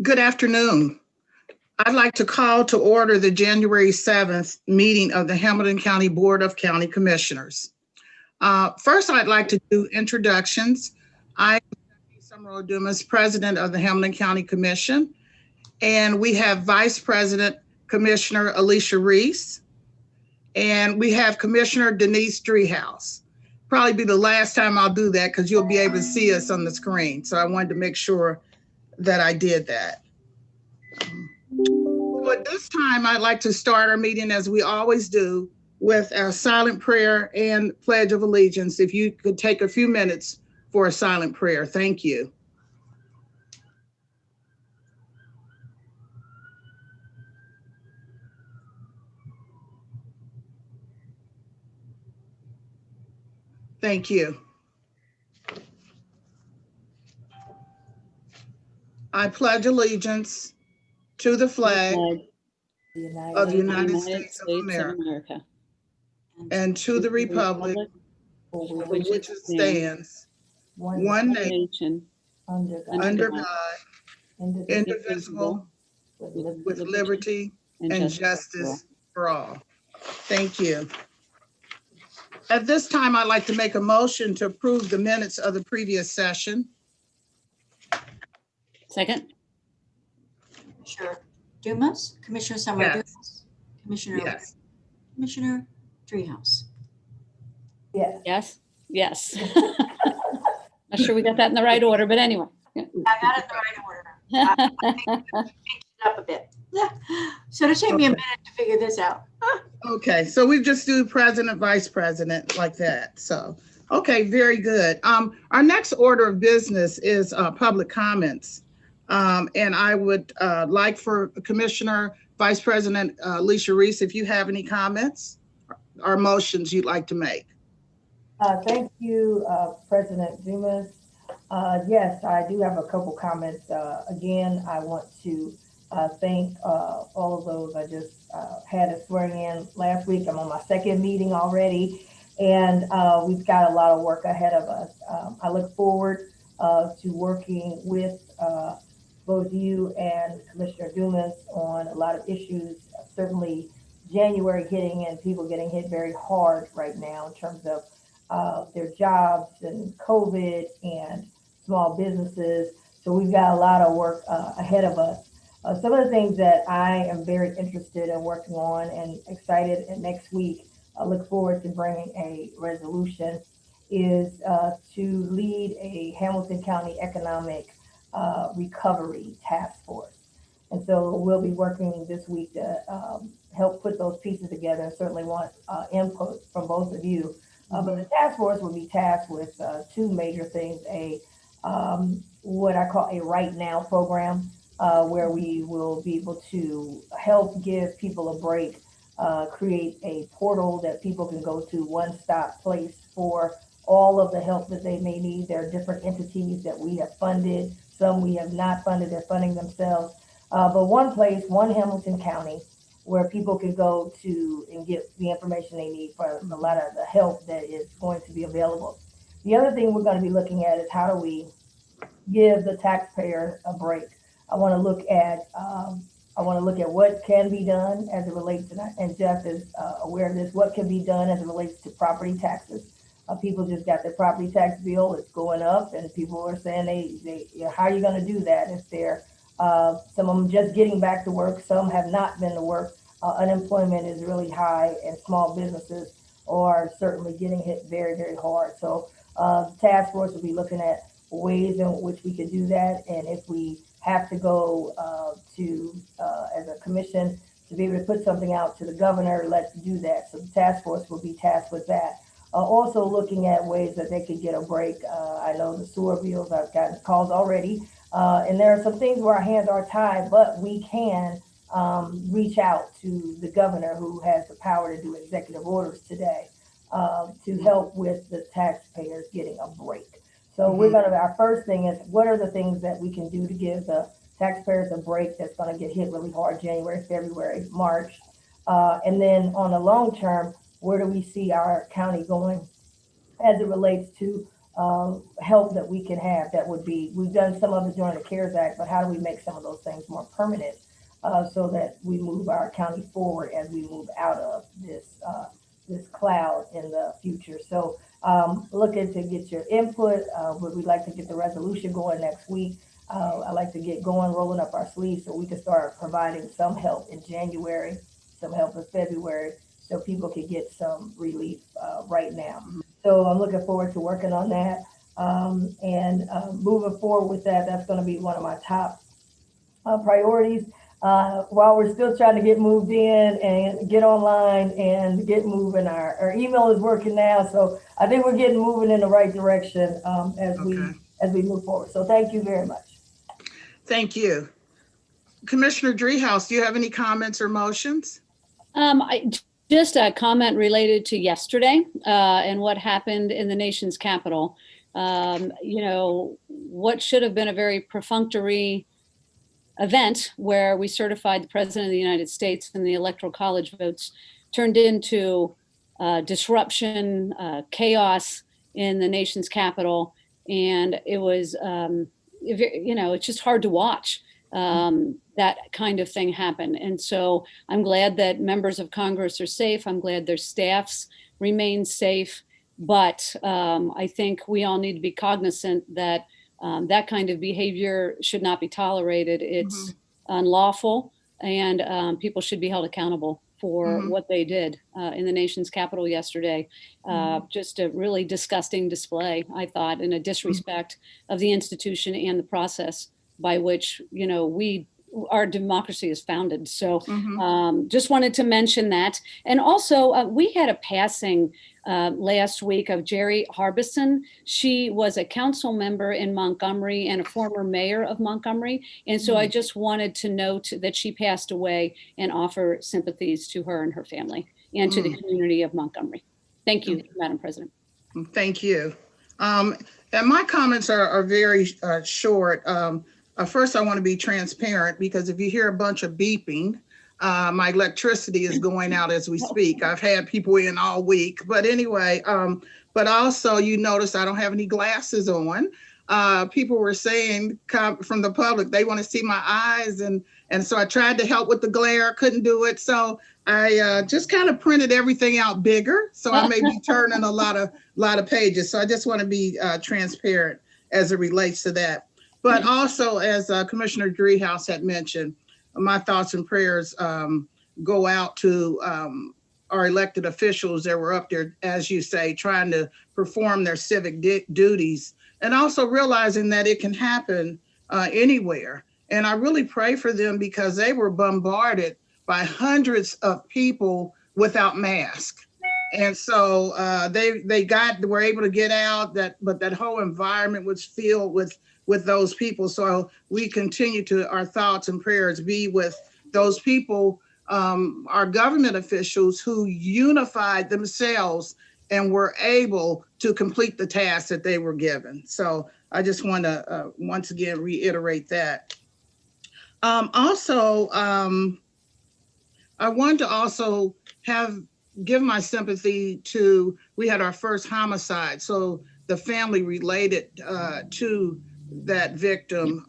Good afternoon. I'd like to call to order the January 7th meeting of the Hamilton County Board of County Commissioners. First, I'd like to do introductions. I'm Summer Dumas, President of the Hamilton County Commission, and we have Vice President Commissioner Alicia Reese, and we have Commissioner Denise Driehaus. Probably be the last time I'll do that because you'll be able to see us on the screen. So I wanted to make sure that I did that. So at this time, I'd like to start our meeting as we always do with our silent prayer and pledge of allegiance. If you could take a few minutes for a silent prayer. Thank you. Thank you. I pledge allegiance to the flag of the United States of America and to the republic for which it stands, one nation, under God, indivisible, with liberty and justice for all. Thank you. At this time, I'd like to make a motion to approve the minutes of the previous session. Second. Commissioner Dumas, Commissioner Summer Yes. Dumas, Commissioner Yes. Commissioner Driehaus. Yes. Yes. Not sure we got that in the right order, but anyway. I got it in the right order. I think it up a bit. So it'll take me a minute to figure this out. Okay, so we just do president, vice president like that. So, okay, very good. Our next order of business is public comments. And I would like for Commissioner Vice President Alicia Reese, if you have any comments or motions you'd like to make. Thank you, President Dumas. Yes, I do have a couple comments. Again, I want to thank all of those. I just had a swearing in last week. I'm on my second meeting already, and we've got a lot of work ahead of us. I look forward to working with both you and Commissioner Dumas on a lot of issues. Certainly January hitting and people getting hit very hard right now in terms of their jobs and COVID and small businesses. So we've got a lot of work ahead of us. Some of the things that I am very interested in working on and excited, and next week I look forward to bringing a resolution, is to lead a Hamilton County economic recovery task force. And so we'll be working this week to help put those pieces together, and certainly want input from both of you. But the task force will be tasked with two major things: what I call a right now program, where we will be able to help give people a break, create a portal that people can go to, one-stop place for all of the help that they may need. There are different entities that we have funded, some we have not funded, they're funding themselves. But one place, one Hamilton County, where people can go to and get the information they need for a lot of the help that is going to be available. The other thing we're going to be looking at is how do we give the taxpayer a break. I want to look at what can be done as it relates to, and Jeff is aware of this, what can be done as it relates to property taxes. People just got their property tax bill, it's going up, and people are saying how are you going to do that if they're some of them just getting back to work, some have not been to work. Unemployment is really high, and small businesses are certainly getting hit very, very hard. So the task force will be looking at ways in which we could do that, and if we have to go as a commission to be able to put something out to the governor, let's do that. So the task force will be tasked with that. Also looking at ways that they could get a break. I know the sewer bills, I've gotten calls already, and there are some things where our hands are tied, but we can reach out to the governor, who has the power to do executive orders today, to help with the taxpayers getting a break. So we're going to, our first thing is, what are the things that we can do to give the taxpayers a break that's going to get hit really hard January, February, March. And then on the long term, where do we see our county going as it relates to help that we can have. That would be, we've done some of it during the CARES Act, but how do we make some of those things more permanent so that we move our county forward as we move out of this cloud in the future. So looking to get your input. We'd like to get the resolution going next week. I'd like to get going, rolling up our sleeves so we can start providing some help in January, some help in February, so people can get some relief right now. So I'm looking forward to working on that. And moving forward with that, that's going to be one of my top priorities. While we're still trying to get moved in and get online and get moving, our email is working now. So I think we're getting moving in the right direction as we move forward. So thank you very much. Thank you. Commissioner Dreehouse, do you have any comments or motions? Just a comment related to yesterday and what happened in the nation's capital. You know, what should have been a very perfunctory event where we certified the President of the United States and the Electoral College votes turned into disruption, chaos in the nation's capital. And it was, you know, it's just hard to watch that kind of thing happen. And so I'm glad that members of Congress are safe. I'm glad their staffs remain safe. But I think we all need to be cognizant that that kind of behavior should not be tolerated. It's unlawful, and people should be held accountable for what they did in the nation's capital yesterday. Just a really disgusting display, I thought, and a disrespect of the institution and the process by which, you know, our democracy is founded. So just wanted to mention that. And also we had a passing last week of Jerry Harbison. She was a council member in Montgomery and a former mayor of Montgomery. And so I just wanted to note that she passed away and offer sympathies to her and her family and to the community of Montgomery. Thank you, Madam President. Thank you. And my comments are very short. First, I want to be transparent because if you hear a bunch of beeping, my electricity is going out as we speak. I've had people in all week, but anyway, but also you notice I don't have any glasses on. People were saying from the public, they want to see my eyes. And so I tried to help with the glare, couldn't do it. So I just kind of printed everything out bigger. So I may be turning a lot of pages. So I just want to be transparent as it relates to that. But also, as Commissioner Dreehouse had mentioned, my thoughts and prayers go out to our elected officials that were up there, as you say, trying to perform their civic duties, and also realizing that it can happen anywhere. And I really pray for them because they were bombarded by hundreds of people without masks. And so they were able to get out, but that whole environment was filled with those people. So we continue to, our thoughts and prayers be with those people, our government officials who unified themselves and were able to complete the task that they were given. So I just want to once again reiterate that. Also, I want to also give my sympathy to, we had our first homicide. So the family related to that victim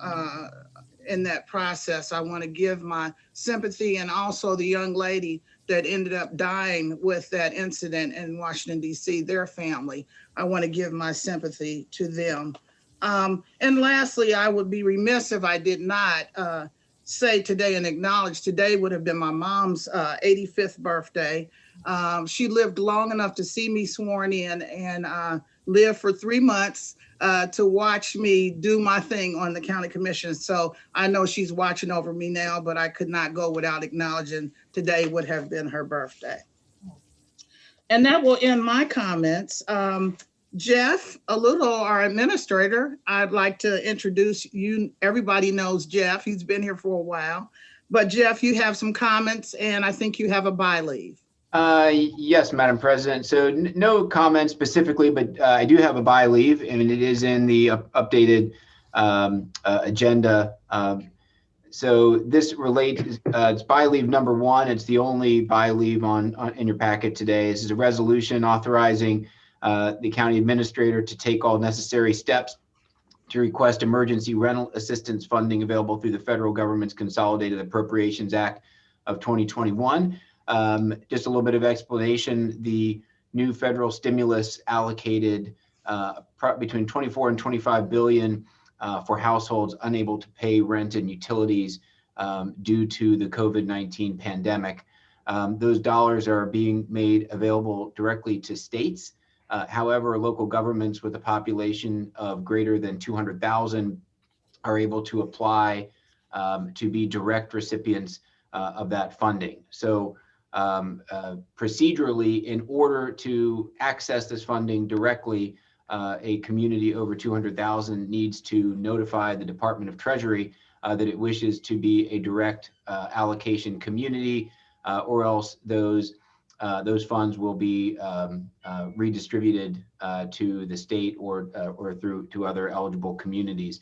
in that process. I want to give my sympathy, and also the young lady that ended up dying with that incident in Washington, D.C., their family. I want to give my sympathy to them. And lastly, I would be remiss if I did not say today and acknowledge today would have been my mom's 85th birthday. She lived long enough to see me sworn in and lived for 3 months to watch me do my thing on the county commission. So I know she's watching over me now, but I could not go without acknowledging today would have been her birthday. And that will end my comments. Jeff Aludo, our administrator, I'd like to introduce you. Everybody knows Jeff. He's been here for a while. But Jeff, you have some comments, and I think you have a by leave. Yes, Madam President. So no comments specifically, but I do have a by leave, and it is in the updated agenda. So this relates, it's by leave number 1. It's the only by leave in your packet today. This is a resolution authorizing the county administrator to take all necessary steps to request emergency rental assistance funding available through the federal government's Consolidated Appropriations Act of 2021. Just a little bit of explanation. The new federal stimulus allocated between 24 and 25 billion for households unable to pay rent and utilities due to the COVID-19 pandemic. Those dollars are being made available directly to states. However, local governments with a population of greater than 200,000 are able to apply to be direct recipients of that funding. So procedurally, in order to access this funding directly, a community over 200,000 needs to notify the Department of Treasury that it wishes to be a direct allocation community, or else those funds will be redistributed to the state or through to other eligible communities.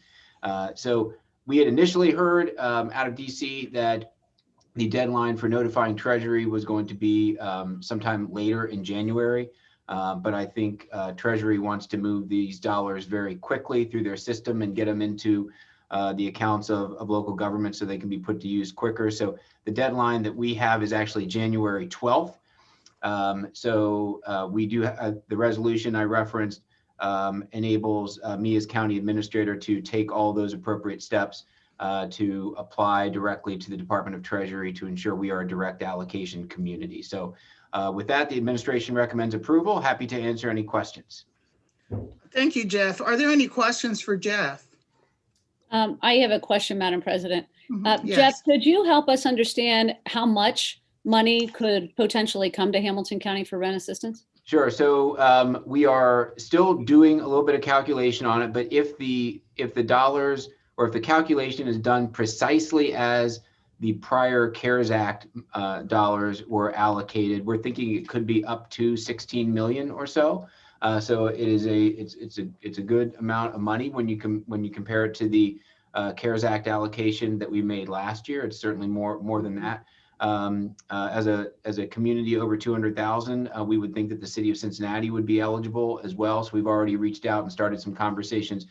So we had initially heard out of DC that the deadline for notifying Treasury was going to be sometime later in January. But I think Treasury wants to move these dollars very quickly through their system and get them into the accounts of local government so they can be put to use quicker. So the deadline that we have is actually January 12th. We do the resolution I referenced enables me as county administrator to take all those appropriate steps to apply directly to the Department of Treasury to ensure we are a direct allocation community. So with that, the administration recommends approval. Happy to answer any questions. Thank you, Jeff. Are there any questions for Jeff? I have a question, Madam President. Yes. Jeff, could you help us understand how much money could potentially come to Hamilton County for rent assistance? Sure. So we are still doing a little bit of calculation on it, but if the dollars, or if the calculation is done precisely as the prior CARES Act dollars were allocated, we're thinking it could be up to 16 million or so. So it is it's a good amount of money when you compare it to the CARES Act allocation that we made last year. It's certainly more than that. As a community over 200,000, we would think that the city of Cincinnati would be eligible as well. So we've already reached out and started some conversations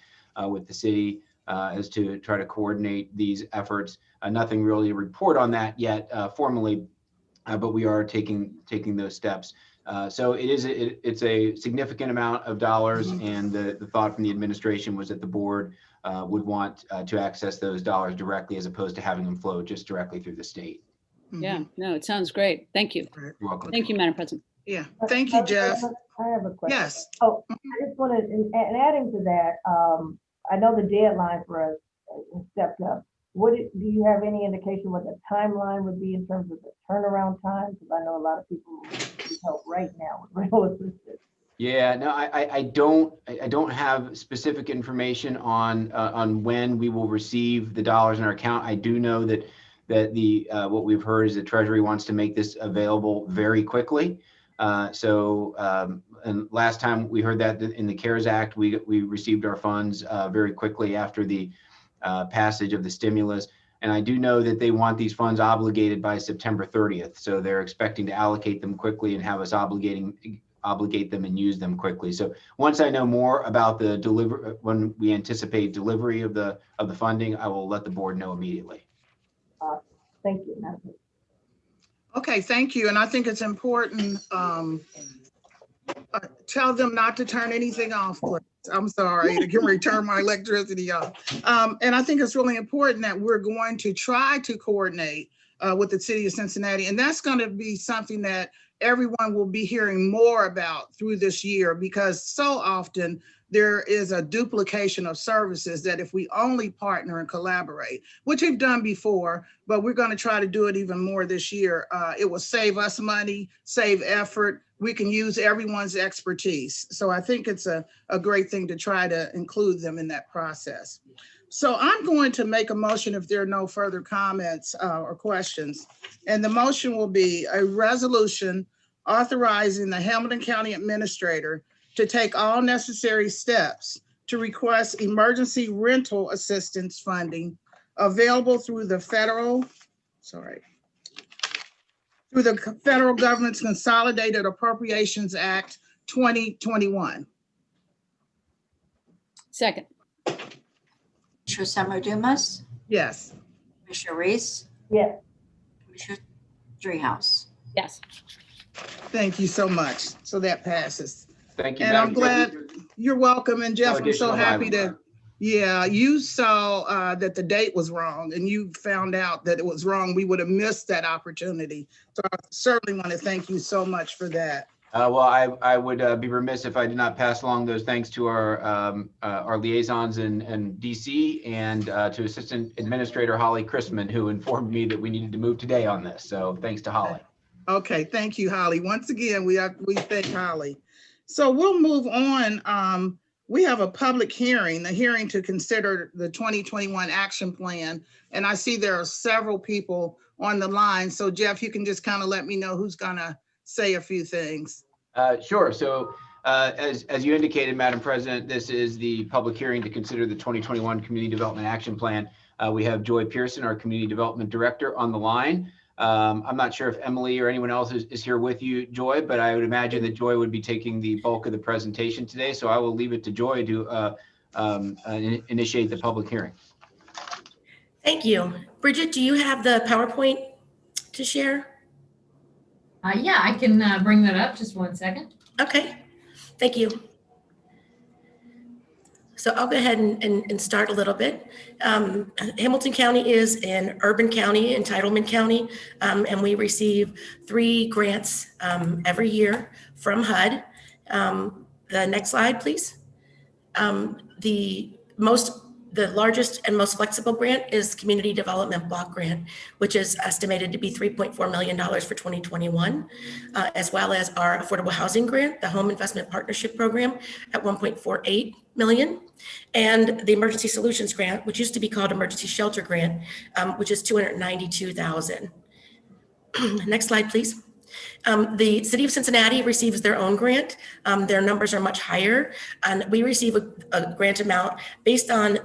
with the city as to try to coordinate these efforts. Nothing really to report on that yet formally, but we are taking those steps. So it's a significant amount of dollars, and the thought from the administration was that the board would want to access those dollars directly as opposed to having them flow just directly through the state. Yeah, no, it sounds great. Thank you. You're welcome. Thank you, Madam President. Yeah, thank you, Jeff. I have a question. Yes. Oh, I just wanted, and adding to that, I know the deadline for us stepped up. Do you have any indication what the timeline would be in terms of the turnaround time? Because I know a lot of people need help right now with rental assistance. Yeah, no, I don't have specific information on when we will receive the dollars in our account. I do know that what we've heard is that Treasury wants to make this available very quickly. And last time we heard that in the CARES Act, we received our funds very quickly after the passage of the stimulus. And I do know that they want these funds obligated by September 30th. So they're expecting to allocate them quickly and have us obligate them and use them quickly. So once I know more about the when we anticipate delivery of the funding, I will let the board know immediately. Thank you, Madam. Okay, thank you. And I think it's important, tell them not to turn anything off, please. I'm sorry, they can return my electricity off. And I think it's really important that we're going to try to coordinate with the city of Cincinnati. And that's going to be something that everyone will be hearing more about through this year, because so often there is a duplication of services that if we only partner and collaborate, which we've done before, but we're going to try to do it even more this year. It will save us money, save effort. We can use everyone's expertise. So I think it's a great thing to try to include them in that process. So I'm going to make a motion if there are no further comments or questions. And the motion will be a resolution authorizing the Hamilton County Administrator to take all necessary steps to request emergency rental assistance funding available through the federal government's Consolidated Appropriations Act 2021. Second. Commissioner Summer Dumas, Yes. Commissioner Reese, Yes. Commissioner Dreehouse. Yes. Thank you so much. So that passes. Thank you, And Madam I'm glad, Chair. you're welcome. And Jeff, No I'm so additional happy items. to, yeah, you saw that the date was wrong and you found out that it was wrong. We would have missed that opportunity. So I certainly want to thank you so much for that. Well, I would be remiss if I did not pass along those thanks to our liaisons in DC and to Assistant Administrator Holly Chrisman, who informed me that we needed to move today on this. So thanks to Holly. Okay, thank you, Holly. Once again, we thank Holly. So we'll move on. We have a public hearing, a hearing to consider the 2021 action plan. And I see there are several people on the line. So Jeff, you can just kind of let me know who's gonna say a few things. Sure. So as you indicated, Madam President, this is the public hearing to consider the 2021 Community Development Action Plan. We have Joy Pearson, our Community Development Director, on the line. I'm not sure if Emily or anyone else is here with you, Joy, but I would imagine that Joy would be taking the bulk of the presentation today. So I will leave it to Joy to initiate the public hearing. Thank you. Bridget, do you have the PowerPoint to share? Yeah, I can bring that up. Just one second. Okay, thank you. So I'll go ahead and start a little bit. Hamilton County is an urban county, entitlement county, and we receive 3 grants every year from HUD. The next slide, please. The largest and most flexible grant is Community Development Block Grant, which is estimated to be $3.4 million for 2021, as well as our Affordable Housing Grant, the Home Investment Partnership Program at $1.48 million, and the Emergency Solutions Grant, which used to be called Emergency Shelter Grant, which is $292,000. Next slide, please. The city of Cincinnati receives their own grant. Their numbers are much higher, and we receive a grant amount based on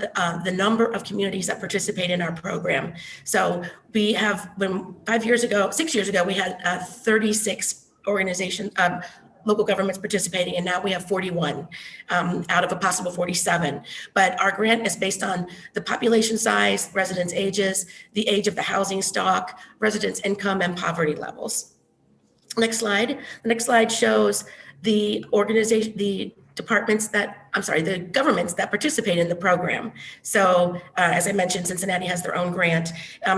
the number of communities that participate in our program. So we have, 6 years ago, we had 36 organizations, local governments participating, and now we have 41 out of a possible 47. But our grant is based on the population size, residents' ages, the age of the housing stock, residents' income, and poverty levels. Next slide. The next slide shows the governments that participate in the program. So as I mentioned, Cincinnati has their own grant.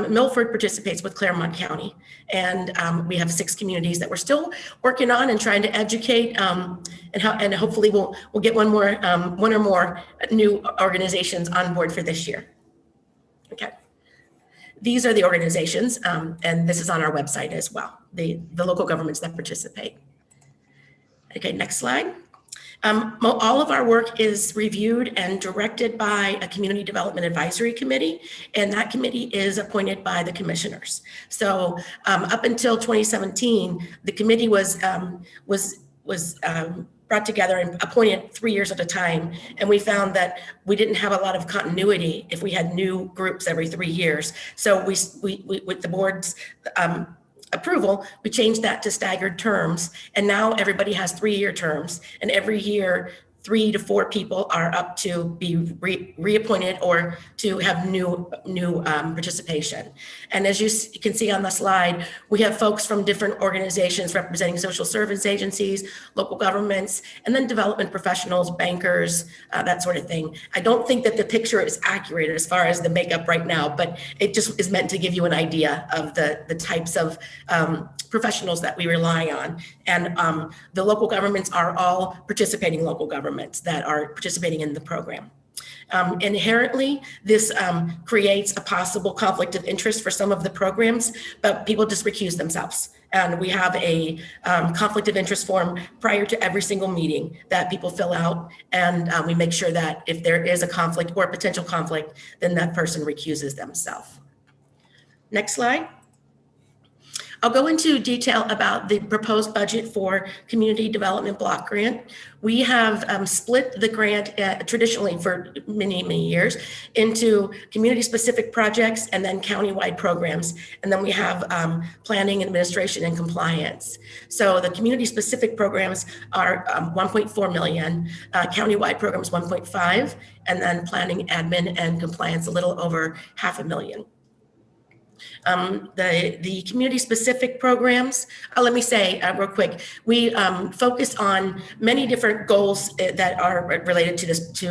Milford participates with Claremont County. And we have 6 communities that we're still working on and trying to educate, and hopefully we'll get one or more new organizations on board for this year. Okay. These are the organizations, and this is on our website as well, the local governments that participate. Okay, next slide. All of our work is reviewed and directed by a community development advisory committee, and that committee is appointed by the commissioners. So up until 2017, the committee was brought together and appointed 3 years at a time. And we found that we didn't have a lot of continuity if we had new groups every 3 years. So we with the board's approval, we changed that to staggered terms. And now everybody has 3-year terms. And every year, 3 to 4 people are up to be reappointed or to have new participation. And as you can see on the slide, we have folks from different organizations representing social service agencies, local governments, and then development professionals, bankers, that sort of thing. I don't think that the picture is accurate as far as the makeup right now, but it just is meant to give you an idea of the types of professionals that we rely on. And the local governments are all participating local governments that are participating in the program. Inherently, this creates a possible conflict of interest for some of the programs, but people just recuse themselves. And we have a conflict of interest form prior to every single meeting that people fill out. And we make sure that if there is a conflict or a potential conflict, then that person recuses themselves. Next slide. I'll go into detail about the proposed budget for Community Development Block Grant. We have split the grant traditionally for many, many years into community-specific projects and then county-wide programs. And then we have planning, administration, and compliance. So the community-specific programs are 1.4 million, county-wide programs 1.5, and then planning, admin, and compliance a little over $500,000. The community-specific programs, let me say real quick, we focus on many different goals that are related to this,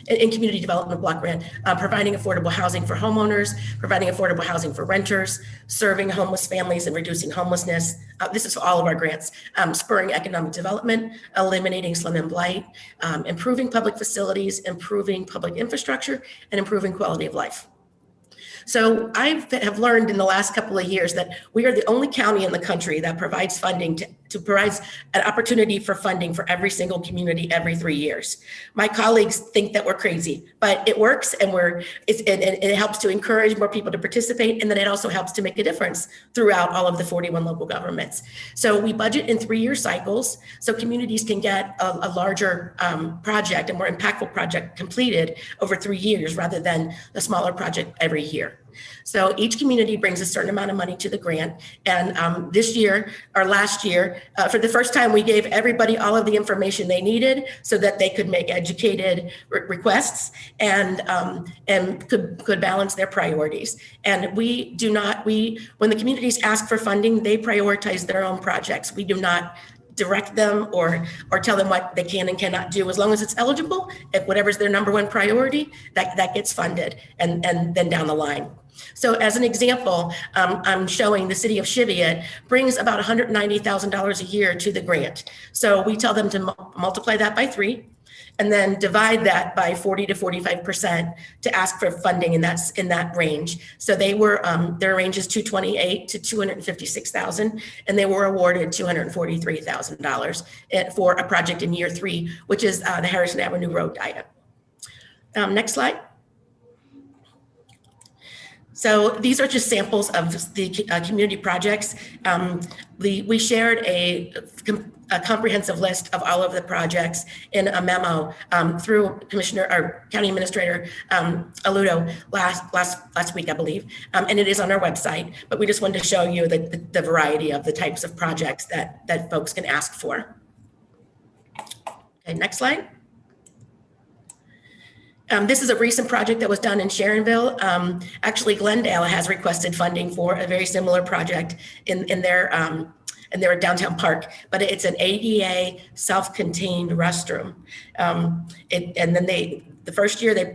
in Community Development Block Grant, providing affordable housing for homeowners, providing affordable housing for renters, serving homeless families and reducing homelessness. This is for all of our grants, spurring economic development, eliminating slum and blight, improving public facilities, improving public infrastructure, and improving quality of life. So I have learned in the last couple of years that we are the only county in the country that provides funding provides an opportunity for funding for every single community every 3 years. My colleagues think that we're crazy, but it works, and it helps to encourage more people to participate, and then it also helps to make a difference throughout all of the 41 local governments. So we budget in 3-year cycles, so communities can get a larger project, a more impactful project completed over 3 years rather than a smaller project every year. So each community brings a certain amount of money to the grant. And this year, or last year, for the first time, we gave everybody all of the information they needed so that they could make educated requests and could balance their priorities. And when the communities ask for funding, they prioritize their own projects. We do not direct them or tell them what they can and cannot do. As long as it's eligible, if whatever's their number one priority, that gets funded and then down the line. So as an example, I'm showing the city of Cheviot brings about $190,000 a year to the grant. So we tell them to multiply that by 3 and then divide that by 40 to 45% to ask for funding in that range. So they were, their range is $228,000 to $256,000, and they were awarded $243,000 for a project in year 3, which is the Harrison Avenue Road diet. Next slide. So these are just samples of the community projects. We shared a comprehensive list of all of the projects in a memo through County Administrator Aludo last week, I believe, and it is on our website. But we just wanted to show you the variety of the types of projects that folks can ask for. Okay, next slide. This is a recent project that was done in Sharonville. Actually, Glendale has requested funding for a very similar project in their downtown park, but it's an ADA self-contained restroom. And then the first year they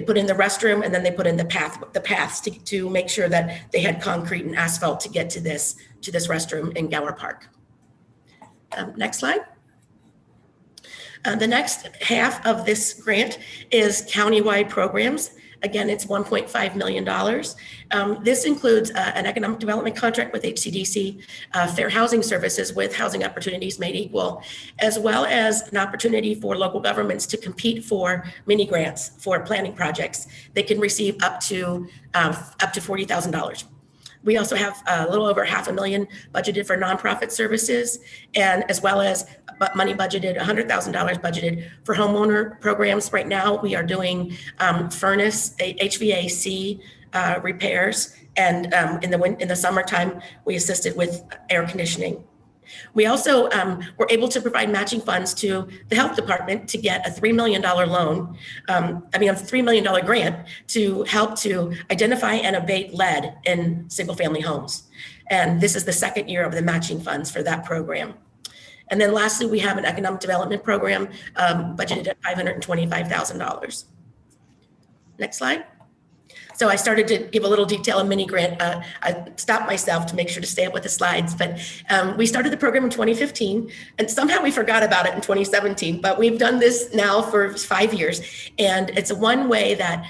put in the restroom, and then they put in the paths to make sure that they had concrete and asphalt to get to this restroom in Gower Park. Next slide. The next half of this grant is countywide programs. Again, it's $1.5 million. This includes an economic development contract with HCDC, fair housing services with Housing Opportunities Made Equal, as well as an opportunity for local governments to compete for mini grants for planning projects. They can receive up to $40,000. We also have a little over $500,000 budgeted for nonprofit services, and as well as money budgeted, $100,000 budgeted for homeowner programs. Right now, we are doing furnace, HVAC repairs, and in the summertime, we assisted with air conditioning. We also were able to provide matching funds to the health department to get a $3 million loan, a $3 million grant to help to identify and abate lead in single family homes. And this is the second year of the matching funds for that program. And then lastly, we have an economic development program budgeted at $525,000. Next slide. So I started to give a little detail of mini grant. I stopped myself to make sure to stay up with the slides, but we started the program in 2015, and somehow we forgot about it in 2017, but we've done this now for 5 years. And it's one way that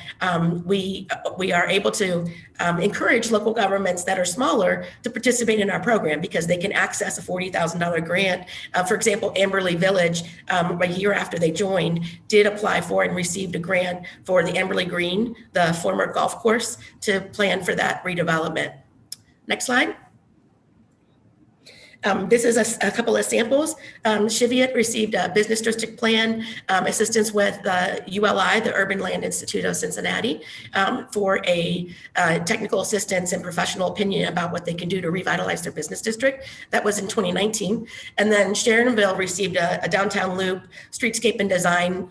we are able to encourage local governments that are smaller to participate in our program because they can access a $40,000 grant. For example, Amberley Village, a year after they joined, did apply for and received a grant for the Amberley Green, the former golf course, to plan for that redevelopment. Next slide. This is a couple of samples. Cheviot received a business district plan assistance with ULI, the Urban Land Institute of Cincinnati, for a technical assistance and professional opinion about what they can do to revitalize their business district. That was in 2019. And then Sharonville received a downtown loop streetscape and design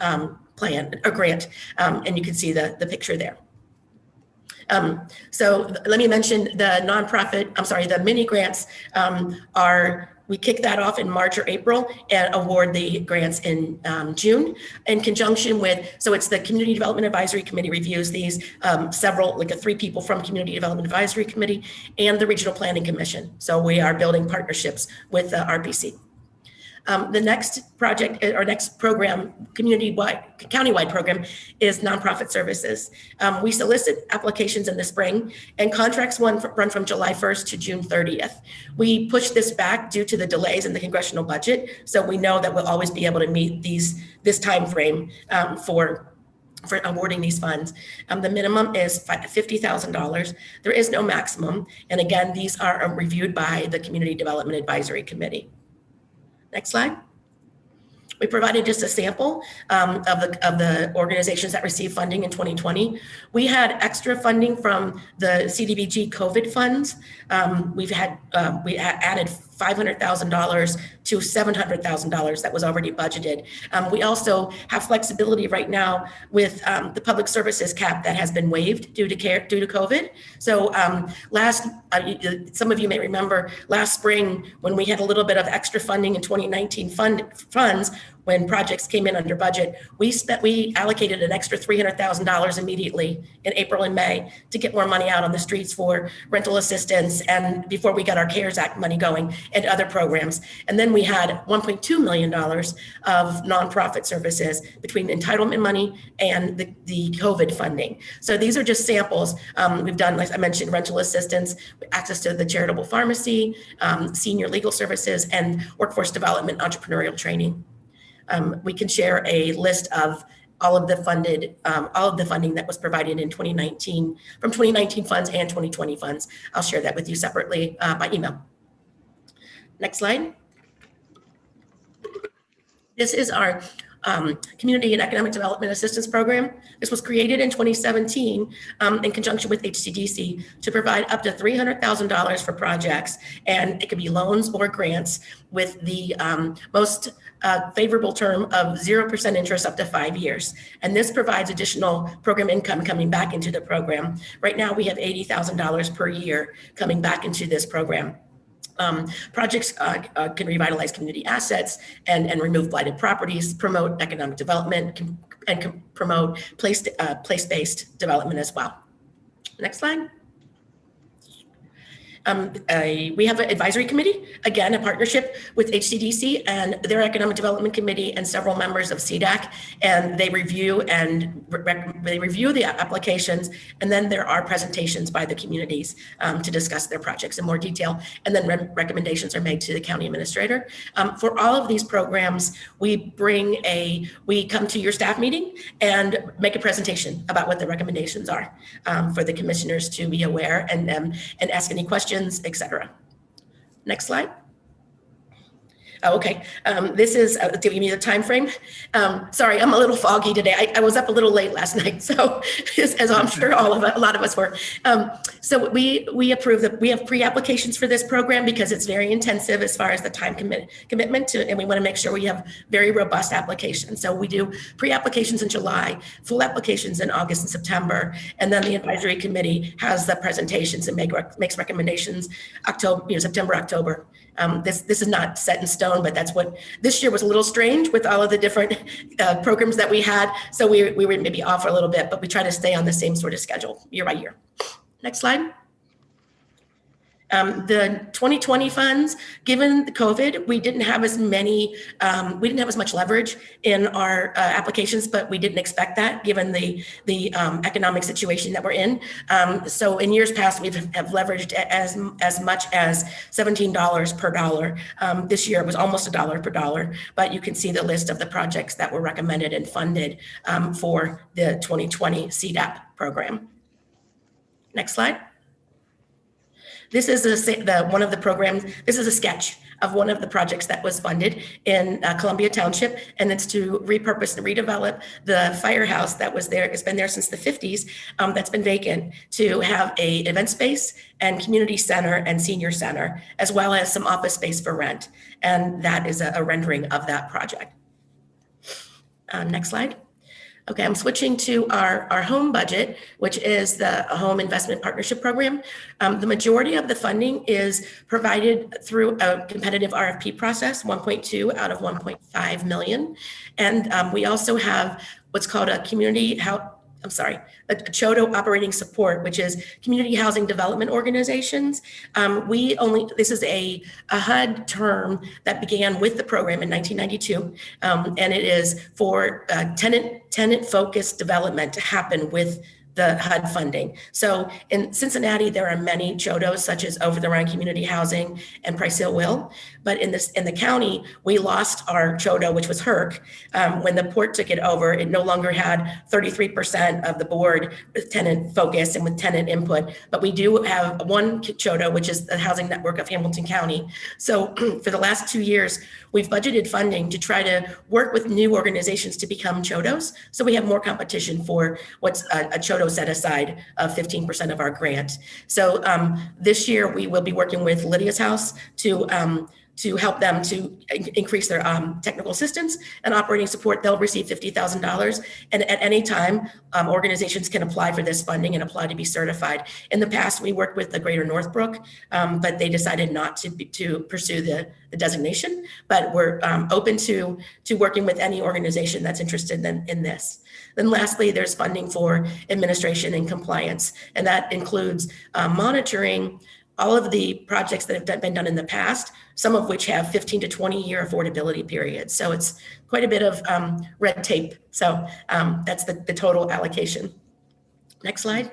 plan or grant, and you can see the picture there. So let me mention the mini grants we kick that off in March or April and award the grants in June in conjunction with, so it's the Community Development Advisory Committee reviews these, three people from Community Development Advisory Committee and the Regional Planning Commission. So we are building partnerships with RPC. The next project or next program, countywide program, is nonprofit services. We solicit applications in the spring, and contracts run from July 1st to June 30th. We pushed this back due to the delays in the congressional budget, so we know that we'll always be able to meet this time frame for awarding these funds. The minimum is $50,000. There is no maximum, and again, these are reviewed by the Community Development Advisory Committee. Next slide. We provided just a sample of the organizations that received funding in 2020. We had extra funding from the CDBG COVID funds. We added $500,000 to $700,000 that was already budgeted. We also have flexibility right now with the public services cap that has been waived due to COVID. So some of you may remember last spring when we had a little bit of extra funding in 2019 funds, when projects came in under budget, we allocated an extra $300,000 immediately in April and May to get more money out on the streets for rental assistance, and before we got our CARES Act money going and other programs. And then we had $1.2 million of nonprofit services between entitlement money and the COVID funding. So these are just samples. We've done, like I mentioned, rental assistance, access to the charitable pharmacy, senior legal services, and workforce development, entrepreneurial training. We can share a list of all of the funding that was provided in 2019 from 2019 funds and 2020 funds. I'll share that with you separately by email. Next slide. This is our Community and Economic Development Assistance Program. This was created in 2017 in conjunction with HCDC to provide up to $300,000 for projects, and it could be loans or grants with the most favorable term of 0% interest up to 5 years. And this provides additional program income coming back into the program. Right now we have $80,000 per year coming back into this program. Projects can revitalize community assets and remove blighted properties, promote economic development, and can promote place-based development as well. Next slide. We have an advisory committee, again, a partnership with HCDC and their economic development committee and several members of CDAC, and they review the applications, and then there are presentations by the communities to discuss their projects in more detail, and then recommendations are made to the county administrator. For all of these programs, we come to your staff meeting and make a presentation about what the recommendations are for the commissioners to be aware and ask any questions, etc. Next slide. Oh, okay, this is giving me the time frame. Sorry, I'm a little foggy today. I was up a little late last night, so as I'm sure a lot of us were. So we approve that we have pre-applications for this program because it's very intensive as far as the time commitment to, and we want to make sure we have very robust applications. So we do pre-applications in July, full applications in August and September, and then the advisory committee has the presentations and makes recommendations September, October. This is not set in stone, but that's what this year was a little strange with all of the different programs that we had. So we were maybe off a little bit, but we try to stay on the same sort of schedule year by year. Next slide. The 2020 funds, given the COVID, we didn't have as much leverage in our applications, but we didn't expect that given the economic situation that we're in. So in years past, we have leveraged as much as $17 per dollar. This year it was almost $1 per dollar, but you can see the list of the projects that were recommended and funded for the 2020 CDAP program. Next slide. This is one of the programs. This is a sketch of one of the projects that was funded in Columbia Township, and it's to repurpose and redevelop the firehouse that was there. It's been there since the 50s. That's been vacant, to have a event space and community center and senior center, as well as some office space for rent. And that is a rendering of that project. Next slide. Okay, I'm switching to our home budget, which is the Home Investment Partnership Program. The majority of the funding is provided through a competitive RFP process, 1.2 out of 1.5 million. And we also have what's called a a CHODO operating support, which is community housing development organizations. This is a HUD term that began with the program in 1992. And it is for tenant focused development to happen with the HUD funding. So in Cincinnati, there are many CHODOs, such as Over the Rhine Community Housing and Price Hill Will. But in the county, we lost our CHODO, which was HERC. When the port took it over, it no longer had 33% of the board with tenant focus and with tenant input. But we do have one CHODO, which is the Housing Network of Hamilton County. So for the last 2 years, we've budgeted funding to try to work with new organizations to become CHODOs. So we have more competition for what's a CHODO set aside of 15% of our grant. So this year we will be working with Lydia's House to help them to increase their technical assistance and operating support. They'll receive $50,000. And at any time, organizations can apply for this funding and apply to be certified. In the past, we worked with the Greater Northbrook, but they decided not to pursue the designation. But we're open to working with any organization that's interested in this. Then lastly, there's funding for administration and compliance, and that includes monitoring all of the projects that have been done in the past, some of which have 15 to 20 year affordability periods. So it's quite a bit of red tape. So that's the total allocation. Next slide.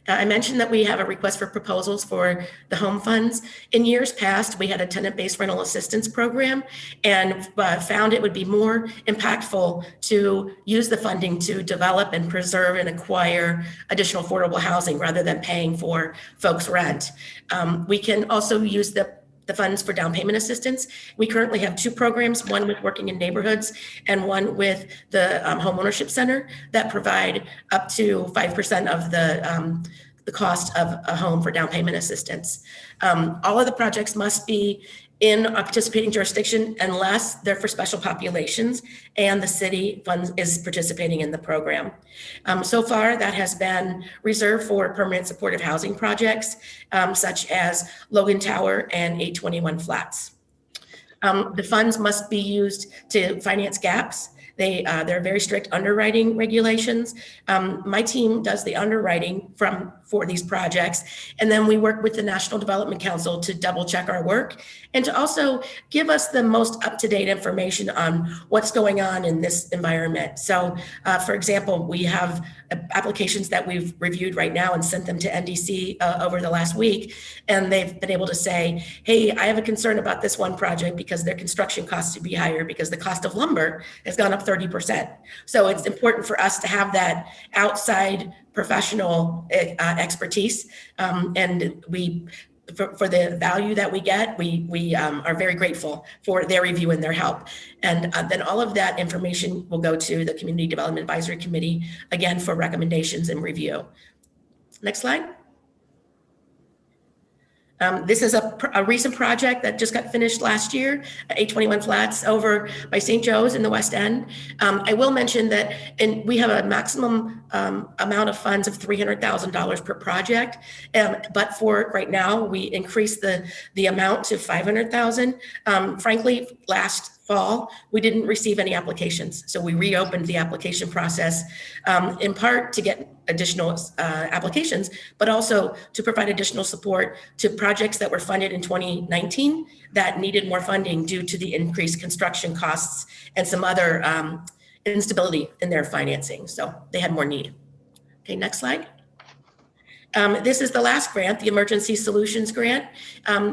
I mentioned that we have a request for proposals for the home funds. In years past, we had a tenant-based rental assistance program and found it would be more impactful to use the funding to develop and preserve and acquire additional affordable housing rather than paying for folks' rent. We can also use the funds for down payment assistance. We currently have 2 programs, one with Working in Neighborhoods and one with the Home Ownership Center, that provide up to 5% of the cost of a home for down payment assistance. All of the projects must be in a participating jurisdiction unless they're for special populations and the city funds is participating in the program. So far, that has been reserved for permanent supportive housing projects, such as Logan Tower and 821 Flats. The funds must be used to finance gaps. There are very strict underwriting regulations. My team does the underwriting for these projects, and then we work with the National Development Council to double check our work and to also give us the most up-to-date information on what's going on in this environment. So, for example, we have applications that we've reviewed right now and sent them to NDC over the last week, and they've been able to say, hey, I have a concern about this one project because their construction costs to be higher because the cost of lumber has gone up 30%. So it's important for us to have that outside professional expertise, and for the value that we get, we are very grateful for their review and their help. And then all of that information will go to the Community Development Advisory Committee, again, for recommendations and review. Next slide. This is a recent project that just got finished last year, 821 Flats over by St. Joe's in the West End. I will mention that we have a maximum amount of funds of $300,000 per project, but for right now, we increased the amount to $500,000. Frankly, last fall, we didn't receive any applications. So we reopened the application process in part to get additional applications, but also to provide additional support to projects that were funded in 2019 that needed more funding due to the increased construction costs and some other instability in their financing. So they had more need. Okay, next slide. This is the last grant, the Emergency Solutions Grant.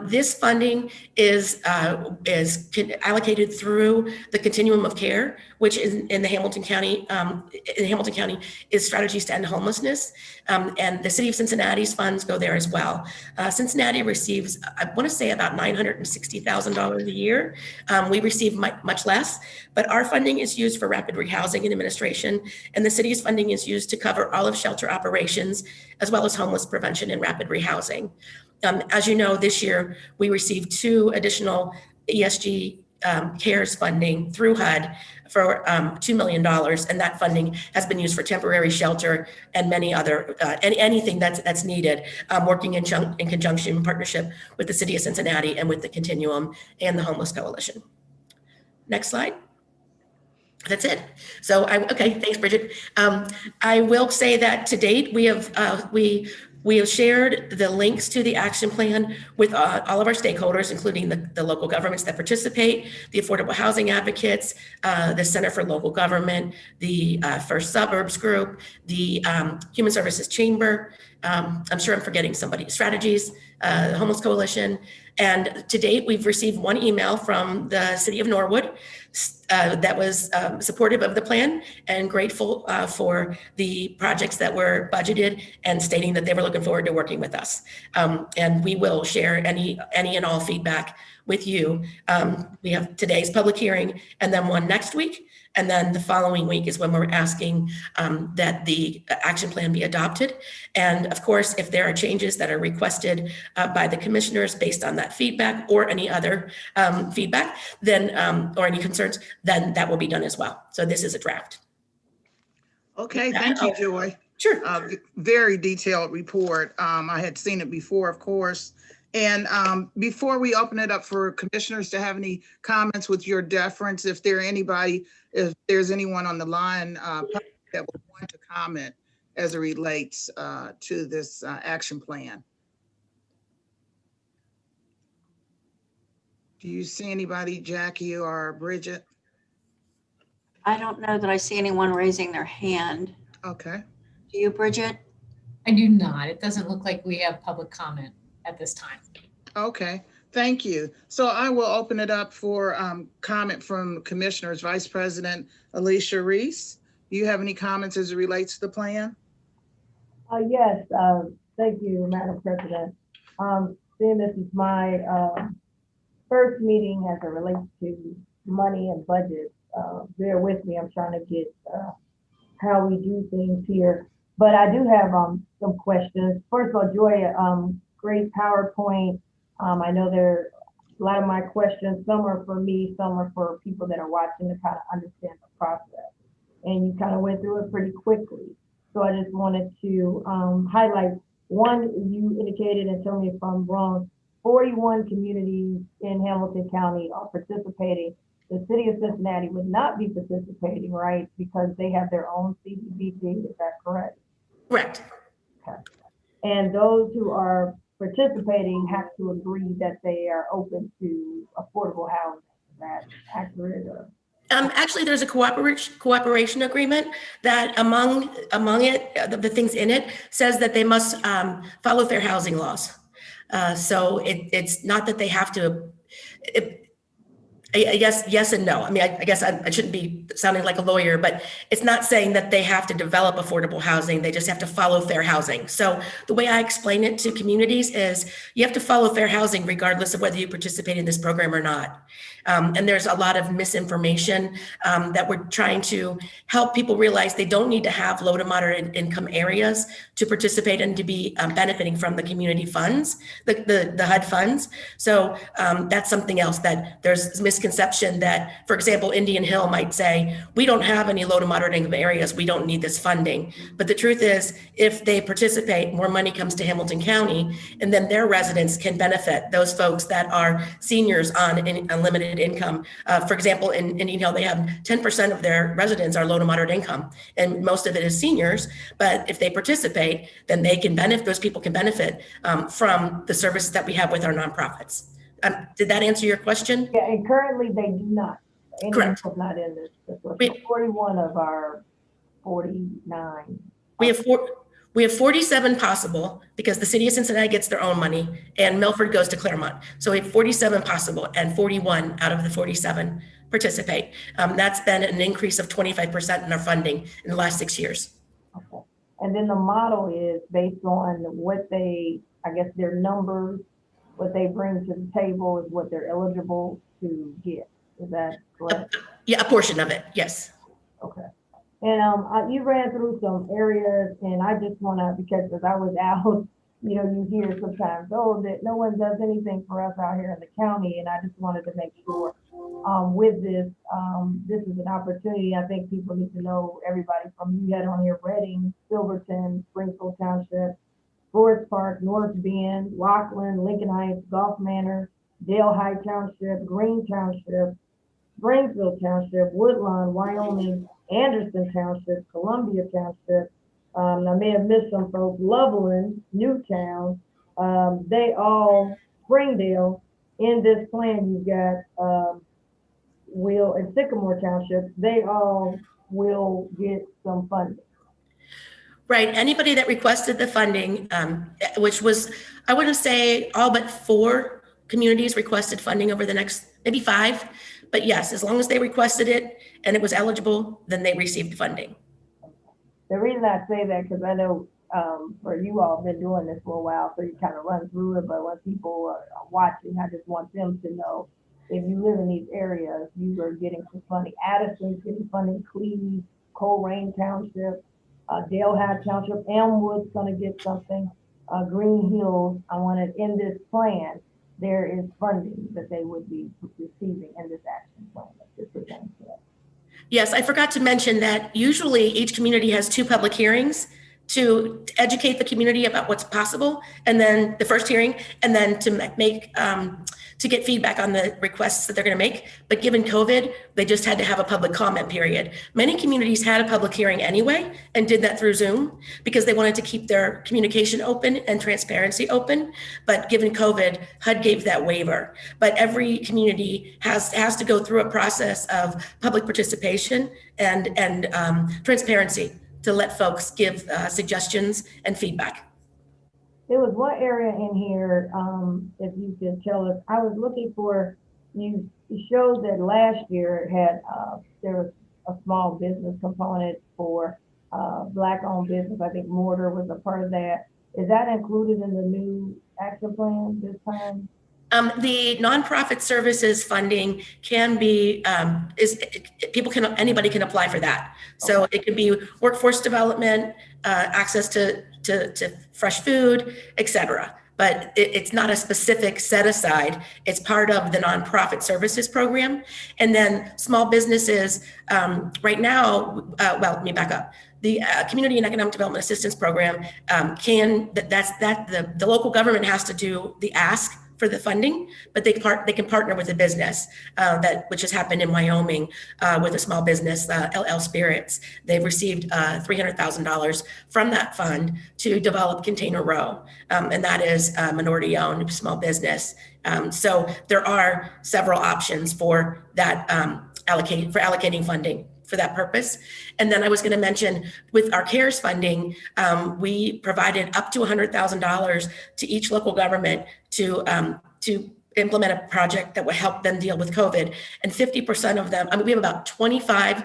This funding is allocated through the Continuum of Care, which is in the Hamilton County. In Hamilton County is Strategies to End Homelessness, and the City of Cincinnati's funds go there as well. Cincinnati receives, I want to say, about $960,000 a year. We receive much less, but our funding is used for rapid rehousing and administration, and the city's funding is used to cover all of shelter operations, as well as homeless prevention and rapid rehousing. As you know, this year, we received 2 additional ESG CARES funding through HUD for $2 million, and that funding has been used for temporary shelter and many other, anything that's needed, working in conjunction, in partnership with the City of Cincinnati and with the Continuum and the Homeless Coalition. Next slide. That's it. So okay, thanks, Bridget. I will say that to date, we have shared the links to the action plan with all of our stakeholders, including the local governments that participate, the affordable housing advocates, the Center for Local Government, the First Suburbs Group, the Human Services Chamber. I'm sure I'm forgetting somebody, Strategies, the Homeless Coalition. And to date, we've received 1 email from the City of Norwood that was supportive of the plan and grateful for the projects that were budgeted and stating that they were looking forward to working with us. And we will share any and all feedback with you. We have today's public hearing and then one next week. And then the following week is when we're asking that the action plan be adopted. And of course, if there are changes that are requested by the commissioners based on that feedback or any other feedback, then or any concerns, then that will be done as well. So this is a draft. Okay, thank you, Joy. Sure. Very detailed report. I had seen it before, of course. And before we open it up for commissioners to have any comments, with your deference, if there's anyone on the line that would want to comment as it relates to this action plan. Do you see anybody, Jackie or Bridget? I don't know that I see anyone raising their hand. Okay. Do you, Bridget? I do not. It doesn't look like we have public comment at this time. Okay, thank you. So I will open it up for comment from commissioners. Vice President Alicia Reese, do you have any comments as it relates to the plan? Yes, thank you, Madam President. Seeing this is my first meeting as it relates to money and budget, bear with me, I'm trying to get how we do things here. But I do have some questions. First of all, Joy, great PowerPoint. I know there a lot of my questions, some are for me, some are for people that are watching to kind of understand the process. And you kind of went through it pretty quickly. So I just wanted to highlight one. You indicated, and tell me if I'm wrong, 41 communities in Hamilton County are participating. The City of Cincinnati would not be participating, right? Because they have their own CDBG, is that correct? Correct. Okay. And those who are participating have to agree that they are open to affordable housing. Is that accurate? Or? Actually, there's a cooperation agreement that among it, the things in it says that they must follow fair housing laws. So it's not that they have to. I guess yes and no. I mean, I guess I shouldn't be sounding like a lawyer, but it's not saying that they have to develop affordable housing. They just have to follow fair housing. So the way I explain it to communities is you have to follow fair housing regardless of whether you participate in this program or not. And there's a lot of misinformation that we're trying to help people realize they don't need to have low to moderate income areas to participate and to be benefiting from the community funds, the HUD funds. So that's something else that there's misconception that, for example, Indian Hill might say, we don't have any low to moderate income areas, we don't need this funding. But the truth is, if they participate, more money comes to Hamilton County, and then their residents can benefit, those folks that are seniors on unlimited income. For example, in Indian Hill, they have 10% of their residents are low to moderate income, and most of it is seniors. But if they participate, then they can benefit, those people can benefit from the services that we have with our nonprofits. Did that answer your question? Yeah, and currently they do not. Correct. Not in this. So 41 of our 49. We have We have 47 possible because the city of Cincinnati gets their own money and Milford goes to Claremont. So we have 47 possible and 41 out of the 47 participate. That's been an increase of 25% in our funding in the last 6 years. Okay. And then the model is based on what they, I guess their numbers, what they bring to the table is what they're eligible to get. Is that correct? Yeah, a portion of it, yes. Okay. And you ran through some areas, and I just want to, because as I was out, you know, you hear sometimes, oh, that no one does anything for us out here in the county, and I just wanted to make sure with this, this is an opportunity. I think people need to know, everybody from you had on here, Reading, Silverton, Springfield Township, Forest Park, North Bend, Rockland, Lincoln Heights, Gulf Manor, Dale High Township, Green Township, Springfield Township, Woodlawn, Wyoming, Anderson Township, Columbia Township. I may have missed some folks, Loveland, Newtown, they all, Springdale, in this plan, you've got Will and Sycamore Township, they all will get some funding. Right, anybody that requested the funding, which was, I wouldn't say all but 4 communities requested funding over the next, maybe 5. But yes, as long as they requested it and it was eligible, then they received funding. The reason I say that, because I know for you all been doing this for a while, so you kind of run through it, but when people are watching, I just want them to know, if you live in these areas, you are getting some funding. Addison's getting funding, Cleves, Colerain Township, Dale High Township, Elmwood's gonna get something, Green Hills. I wanted in this plan, there is funding that they would be receiving in this action plan. Yes, I forgot to mention that usually each community has 2 public hearings to educate the community about what's possible, and then the first hearing, and then to make to get feedback on the requests that they're going to make. But given COVID, they just had to have a public comment period. Many communities had a public hearing anyway and did that through Zoom because they wanted to keep their communication open and transparency open. But given COVID, HUD gave that waiver. But every community has to go through a process of public participation and transparency to let folks give suggestions and feedback. There was one area in here, if you could tell us, I was looking for, you showed that last year it had, there was a small business component for Black-owned business. I think Mortar was a part of that. Is that included in the new action plan this time? The nonprofit services funding can be, anybody can apply for that. So it can be workforce development, access to fresh food, et cetera. But it's not a specific set aside. It's part of the nonprofit services program. And then small businesses, right now, well, let me back up. The Community and Economic Development Assistance Program the local government has to do the ask for the funding, but they can partner with a business which has happened in Wyoming with a small business, LL Spirits. They've received $300,000 from that fund to develop Container Row, and that is a minority-owned small business. So there are several options for that allocating funding for that purpose. And then I was going to mention with our CARES funding, we provided up to $100,000 to each local government to implement a project that would help them deal with COVID. And 50% of them, we have about 25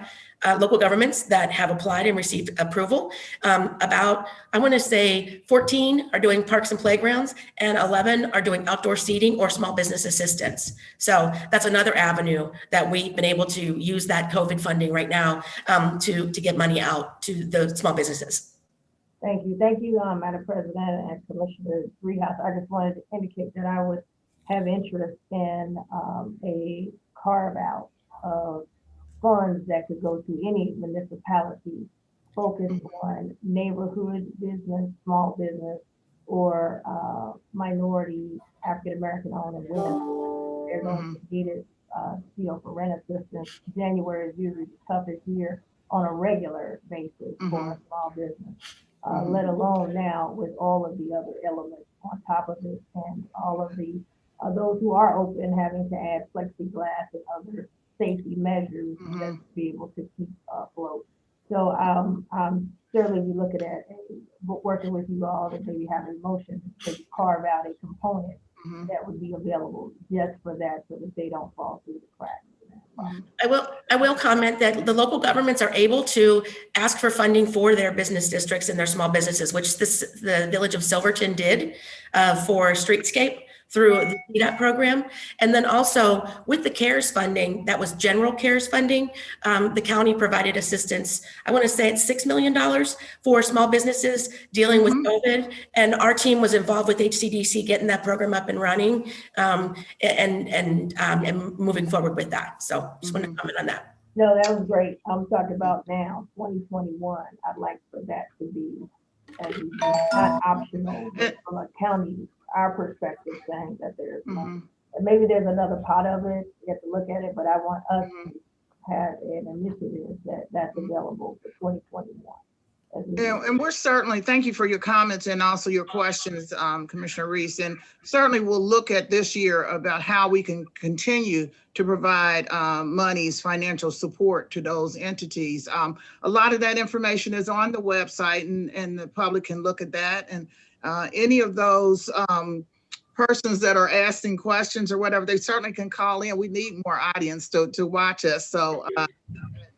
local governments that have applied and received approval. I want to say 14 are doing parks and playgrounds, and 11 are doing outdoor seating or small business assistance. So that's another avenue that we've been able to use that COVID funding right now to get money out to the small businesses. Thank you. Thank you, Madam President and Commissioner Driehaus. I just wanted to indicate that I would have interest in a carve out of funds that could go to any municipality focused on neighborhood business, small business, or minority, African-American owned and women. They're going to get it, for rent assistance. January is usually the toughest year on a regular basis for a small business, let alone now with all of the other elements on top of it and all of the those who are open having to add plexiglass and other safety measures to be able to keep afloat. So certainly we look at working with you all to maybe have a motion to carve out a component Mhm. that would be available just for that, so that they don't fall through the cracks. I will comment that the local governments are able to ask for funding for their business districts and their small businesses, which the Village of Silverton did for Streetscape through the CDOT program. And then also with the CARES funding, that was general CARES funding, the county provided assistance. I want to say it's $6 million for small businesses dealing with COVID. And our team was involved with HCDC getting that program up and running and moving forward with that. So just want to comment on that. No, that was great. I'm talking about now, 2021. I'd like for that to be not optional, but from a county, our perspective, saying that there's money. And maybe there's another pot of it, you have to look at it, but I want us to have an initiative that's available for 2021. And we're certainly, thank you for your comments and also your questions, Commissioner Reese. And certainly we'll look at this year about how we can continue to provide monies, financial support to those entities. A lot of that information is on the website and the public can look at that. And any of those persons that are asking questions or whatever, they certainly can call in. We need more audience to watch us. So it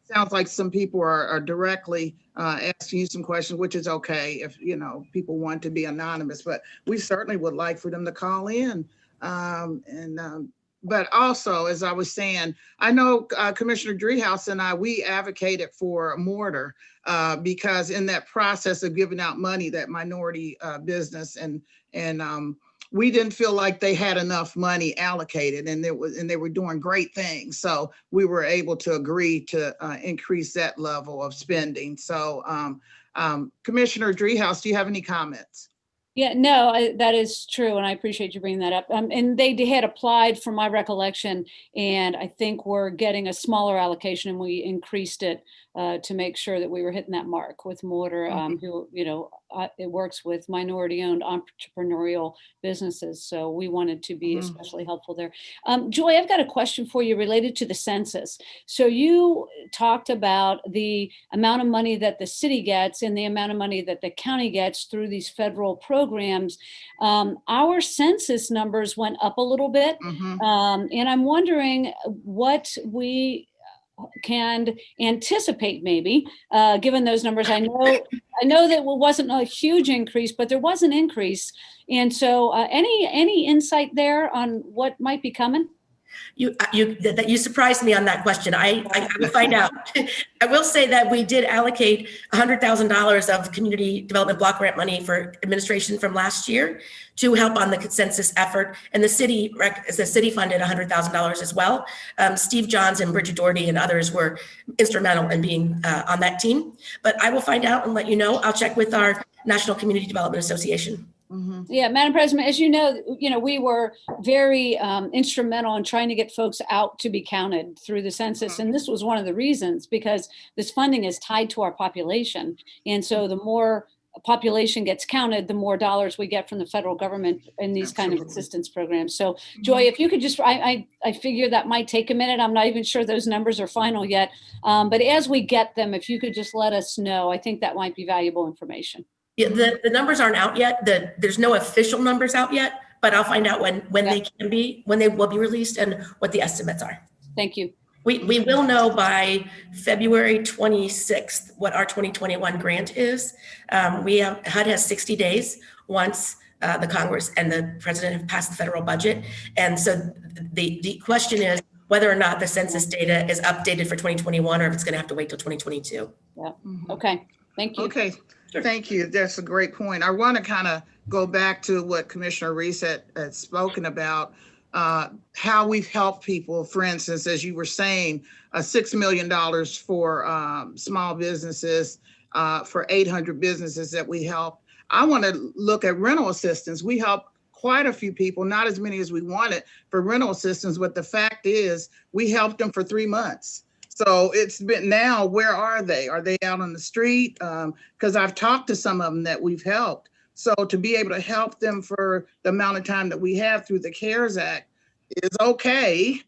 sounds like some people are directly asking you some questions, which is okay if, you know, people want to be anonymous, but we certainly would like for them to call in. But also, as I was saying, I know Commissioner Driehaus and I, we advocated for mortar because in that process of giving out money, that minority business and we didn't feel like they had enough money allocated, and they were doing great things. So we were able to agree to increase that level of spending. So Commissioner Driehaus, do you have any comments? Yeah, no, that is true. And I appreciate you bringing that up. And they had applied from my recollection, and I think we're getting a smaller allocation, and we increased it to make sure that we were hitting that mark with Mortar, who, you know, it works with minority owned entrepreneurial businesses. So we wanted to be especially helpful there. Joy, I've got a question for you related to the census. So you talked about the amount of money that the city gets and the amount of money that the county gets through these federal programs. Our census numbers went up a little bit. And I'm wondering what we can anticipate, maybe, given those numbers. I know that it wasn't a huge increase, but there was an increase. And so any insight there on what might be coming? You surprised me on that question. I will find out. I will say that we did allocate $100,000 of community development block grant money for administration from last year to help on the census effort. And the city funded $100,000 as well. Steve Johns and Bridget Doherty and others were instrumental in being on that team. But I will find out and let you know. I'll check with our National Community Development Association. Yeah, Madam President, as you know, we were very instrumental in trying to get folks out to be counted through the census. And this was one of the reasons, because this funding is tied to our population. And so the more population gets counted, the more dollars we get from the federal government in these kind of assistance programs. So Joy, if you could just, I figure that might take a minute. I'm not even sure those numbers are final yet. But as we get them, if you could just let us know, I think that might be valuable information. Yeah, the numbers aren't out yet. There's no official numbers out yet, but I'll find out when they will be released and what the estimates are. Thank you. We will know by February 26th what our 2021 grant is. HUD has 60 days once the Congress and the President have passed the federal budget. And so the question is whether or not the census data is updated for 2021 or if it's going to have to wait till 2022. Yeah. Okay. Thank you. Okay. Thank you. That's a great point. I want to kind of go back to what Commissioner Reese had spoken about, how we've helped people. For instance, as you were saying, $6 million for small businesses, for 800 businesses that we help. I want to look at rental assistance. We help quite a few people, not as many as we wanted for rental assistance, but the fact is we helped them for 3 months. So it's been now, where are they? Are they out on the street? Because I've talked to some of them that we've helped. So to be able to help them for the amount of time that we have through the CARES Act is okay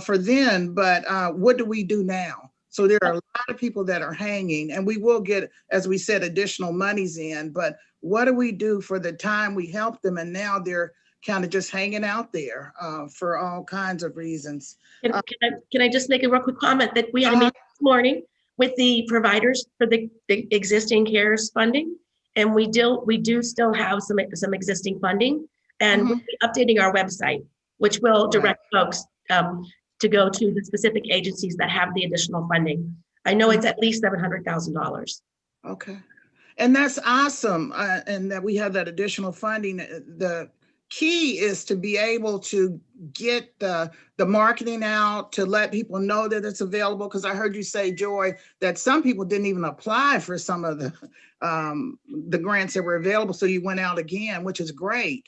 for them, but what do we do now? So there are a lot of people that are hanging, and we will get, as we said, additional monies in, but what do we do for the time we help them and now they're kind of just hanging out there for all kinds of reasons? Can I just make a real quick comment that we had a meeting this morning with the providers for the existing CARES funding, and we do still have some existing funding, and we'll be updating our website, which will direct folks to go to the specific agencies that have the additional funding. I know it's at least $700,000. Okay. And that's awesome. And that we have that additional funding. The key is to be able to get the marketing out, to let people know that it's available. Because I heard you say, Joy, that some people didn't even apply for some of the grants that were available. So you went out again, which is great.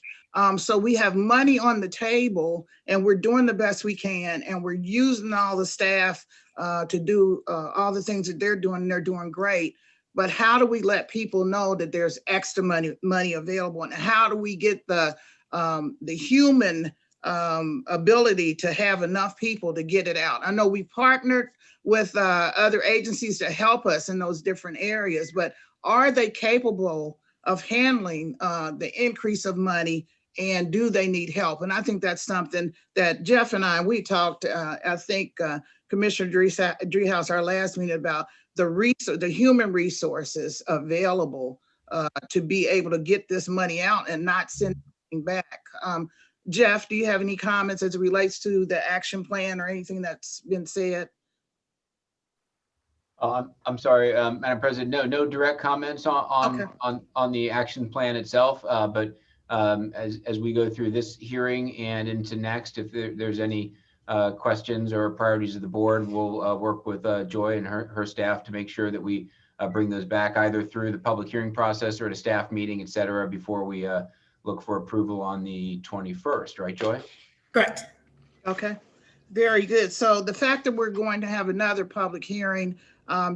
So we have money on the table and we're doing the best we can, and we're using all the staff to do all the things that they're doing, and they're doing great. But how do we let people know that there's extra money available, and how do we get the human ability to have enough people to get it out? I know we partnered with other agencies to help us in those different areas, but are they capable of handling the increase of money, and do they need help? And I think that's something that Jeff and we talked, I think Commissioner Driehaus, our last meeting, about the human resources available to be able to get this money out and not send it back. Jeff, do you have any comments as it relates to the action plan or anything that's been said? I'm sorry, Madam President. No direct comments on the action plan itself. But as we go through this hearing and into next, if there's any questions or priorities of the board, we'll work with Joy and her staff to make sure that we bring those back either through the public hearing process or at a staff meeting, et cetera, before we look for approval on the 21st, right, Joy? Correct. Okay, very good. So the fact that we're going to have another public hearing,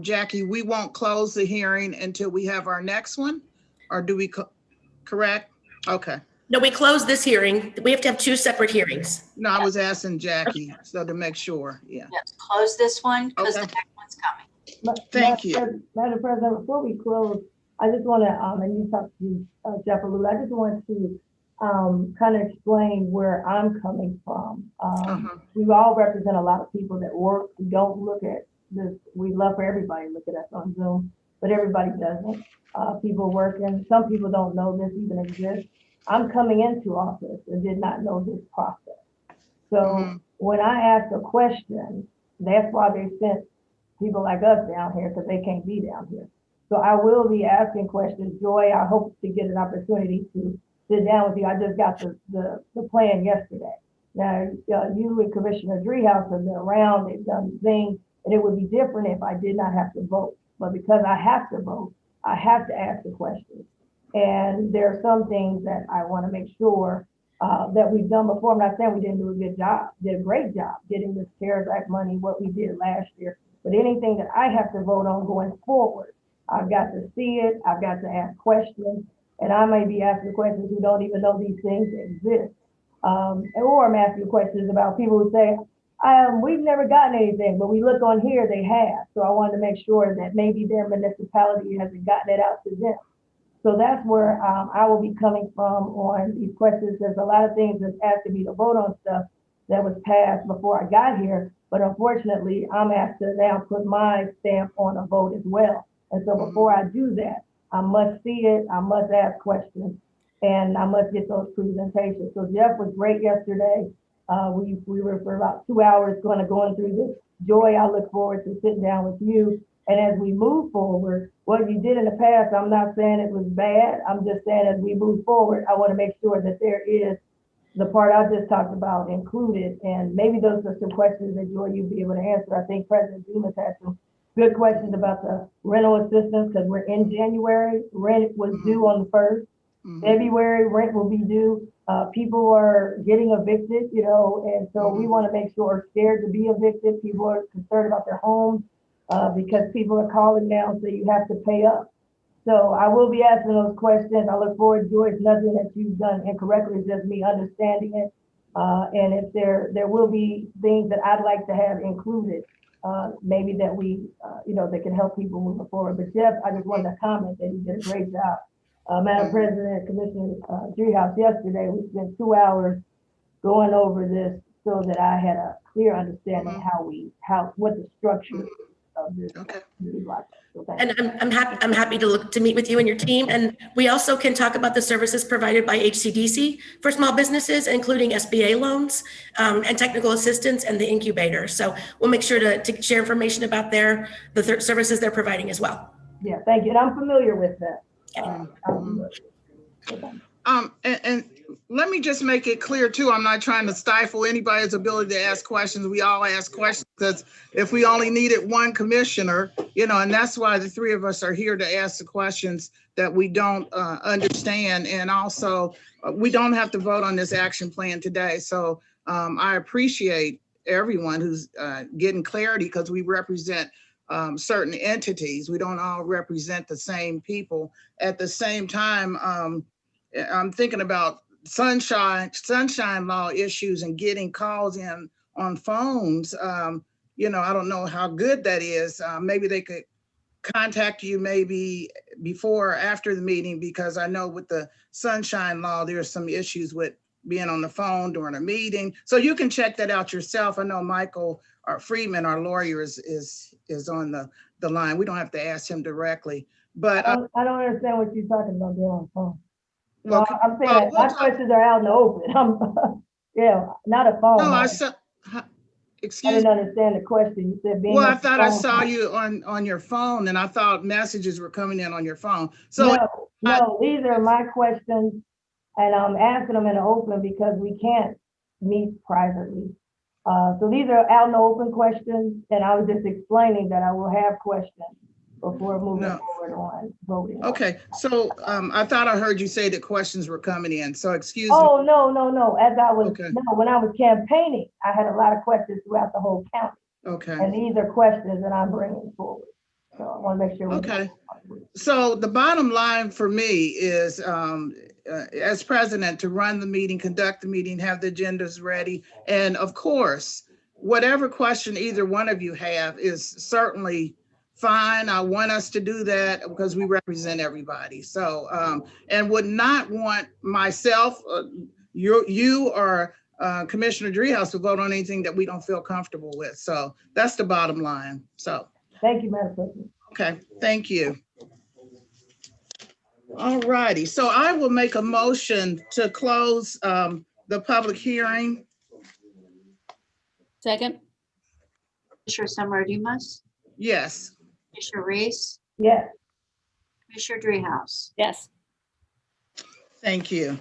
Jackie, we won't close the hearing until we have our next one, or do we, correct? Okay. No, we closed this hearing. We have to have two separate hearings. No, I was asking Jackie, so to make sure, yeah. Yes, close this one because the Okay. next one's coming. Thank you. Madam President, before we close, I just want to, and you talked to Jeff a little, I just want to kind of explain where I'm coming from. We all represent a lot of people that work. We don't look at this. We love for everybody to look at us on Zoom, but everybody doesn't. People working, some people don't know this even exists. I'm coming into office and did not know this process. So when I ask a question, that's why they sent people like us down here, because they can't be down here. So I will be asking questions. Joy, I hope to get an opportunity to sit down with you. I just got the plan yesterday. Now, you and Commissioner Driehaus have been around, they've done things, and it would be different if I did not have to vote. But because I have to vote, I have to ask the questions. And there are some things that I want to make sure that we've done before. I'm not saying we didn't do a good job, did a great job getting this CARES Act money, what we did last year. But anything that I have to vote on going forward, I've got to see it, I've got to ask questions, and I may be asking questions who don't even know these things exist. Or I'm asking questions about people who say, we've never gotten anything, but we look on here, they have. So I wanted to make sure that maybe their municipality hasn't gotten it out to them. So that's where I will be coming from on these questions. There's a lot of things that's asked me to vote on stuff that was passed before I got here, but unfortunately, I'm asked to now put my stamp on a vote as well. And so before I do that, I must see it, I must ask questions, and I must get those presentations. So Jeff was great yesterday. We were for about 2 hours going through this. Joy, I look forward to sitting down with you. And as we move forward, what you did in the past, I'm not saying it was bad. I'm just saying as we move forward, I want to make sure that there is the part I just talked about included. And maybe those are some questions that Joy, you'll be able to answer. I think President Dumas had some good questions about the rental assistance because we're in January. Rent was due on the 1st. February, rent will be due. People are getting evicted, and so we want to make sure scared to be evicted. People are concerned about their homes because people are calling now, so you have to pay up. So I will be asking those questions. I look forward, Joyce, nothing that you've done incorrectly, it's just me understanding it. And if there will be things that I'd like to have included maybe that we, that can help people moving forward. But Jeff, I just wanted to comment that he did a great job. Madam President, Commissioner Dreehouse, yesterday we spent 2 hours going over this so that I had a clear understanding what the structure of this community block is. So thank you. And I'm happy to meet with you and your team. And we also can talk about the services provided by HCDC for small businesses, including SBA loans and technical assistance and the incubator. So we'll make sure to share information about the services they're providing as well. Yeah, thank you. And I'm familiar with that. And let me just make it clear too, I'm not trying to stifle anybody's ability to ask questions. We all ask questions because if we only needed one commissioner, and that's why the three of us are here to ask the questions that we don't understand. And also we don't have to vote on this action plan today. So I appreciate everyone who's getting clarity because we represent certain entities. We don't all represent the same people. At the same time, I'm thinking about sunshine law issues and getting calls in on phones. I don't know how good that is. Maybe they could contact you maybe before or after the meeting, because I know with the sunshine law, there's some issues with being on the phone during a meeting. So you can check that out yourself. I know Michael Friedman, our lawyer, is on the line. We don't have to ask him directly. But I don't understand what you're talking about being on the phone. well, I'm saying that my questions are out in the open. Not a phone. no, I excuse didn't me. understand the question. You said being. Well, on I the thought I phone. saw you on your phone, and I thought messages were coming in on your phone. So No, these are my questions, and I'm asking them in the open because we can't meet privately. So these are out in the open questions, and I was just explaining that I will have questions before moving forward on voting. okay, so I thought I heard you say that questions were coming in. So excuse me. Oh, no. As I was, Okay. when I was campaigning, I had a lot of questions throughout the whole county. Okay. And these are questions that I'm bringing forward. So I want to make sure. Okay. So the bottom line for me is, as president, to run the meeting, conduct the meeting, have the agendas ready. And of course, whatever question either one of you have is certainly fine. I want us to do that because we represent everybody. So, and would not want myself, you or Commissioner Dreehouse to vote on anything that we don't feel comfortable with. So that's the bottom line. So. Thank you, Madam President. Okay, thank you. All righty, so I will make a motion to close the public hearing. Second? Commissioner Summer Dumas, Yes, Commissioner Reese, Yes, Commissioner Dreehouse. Yes. thank you.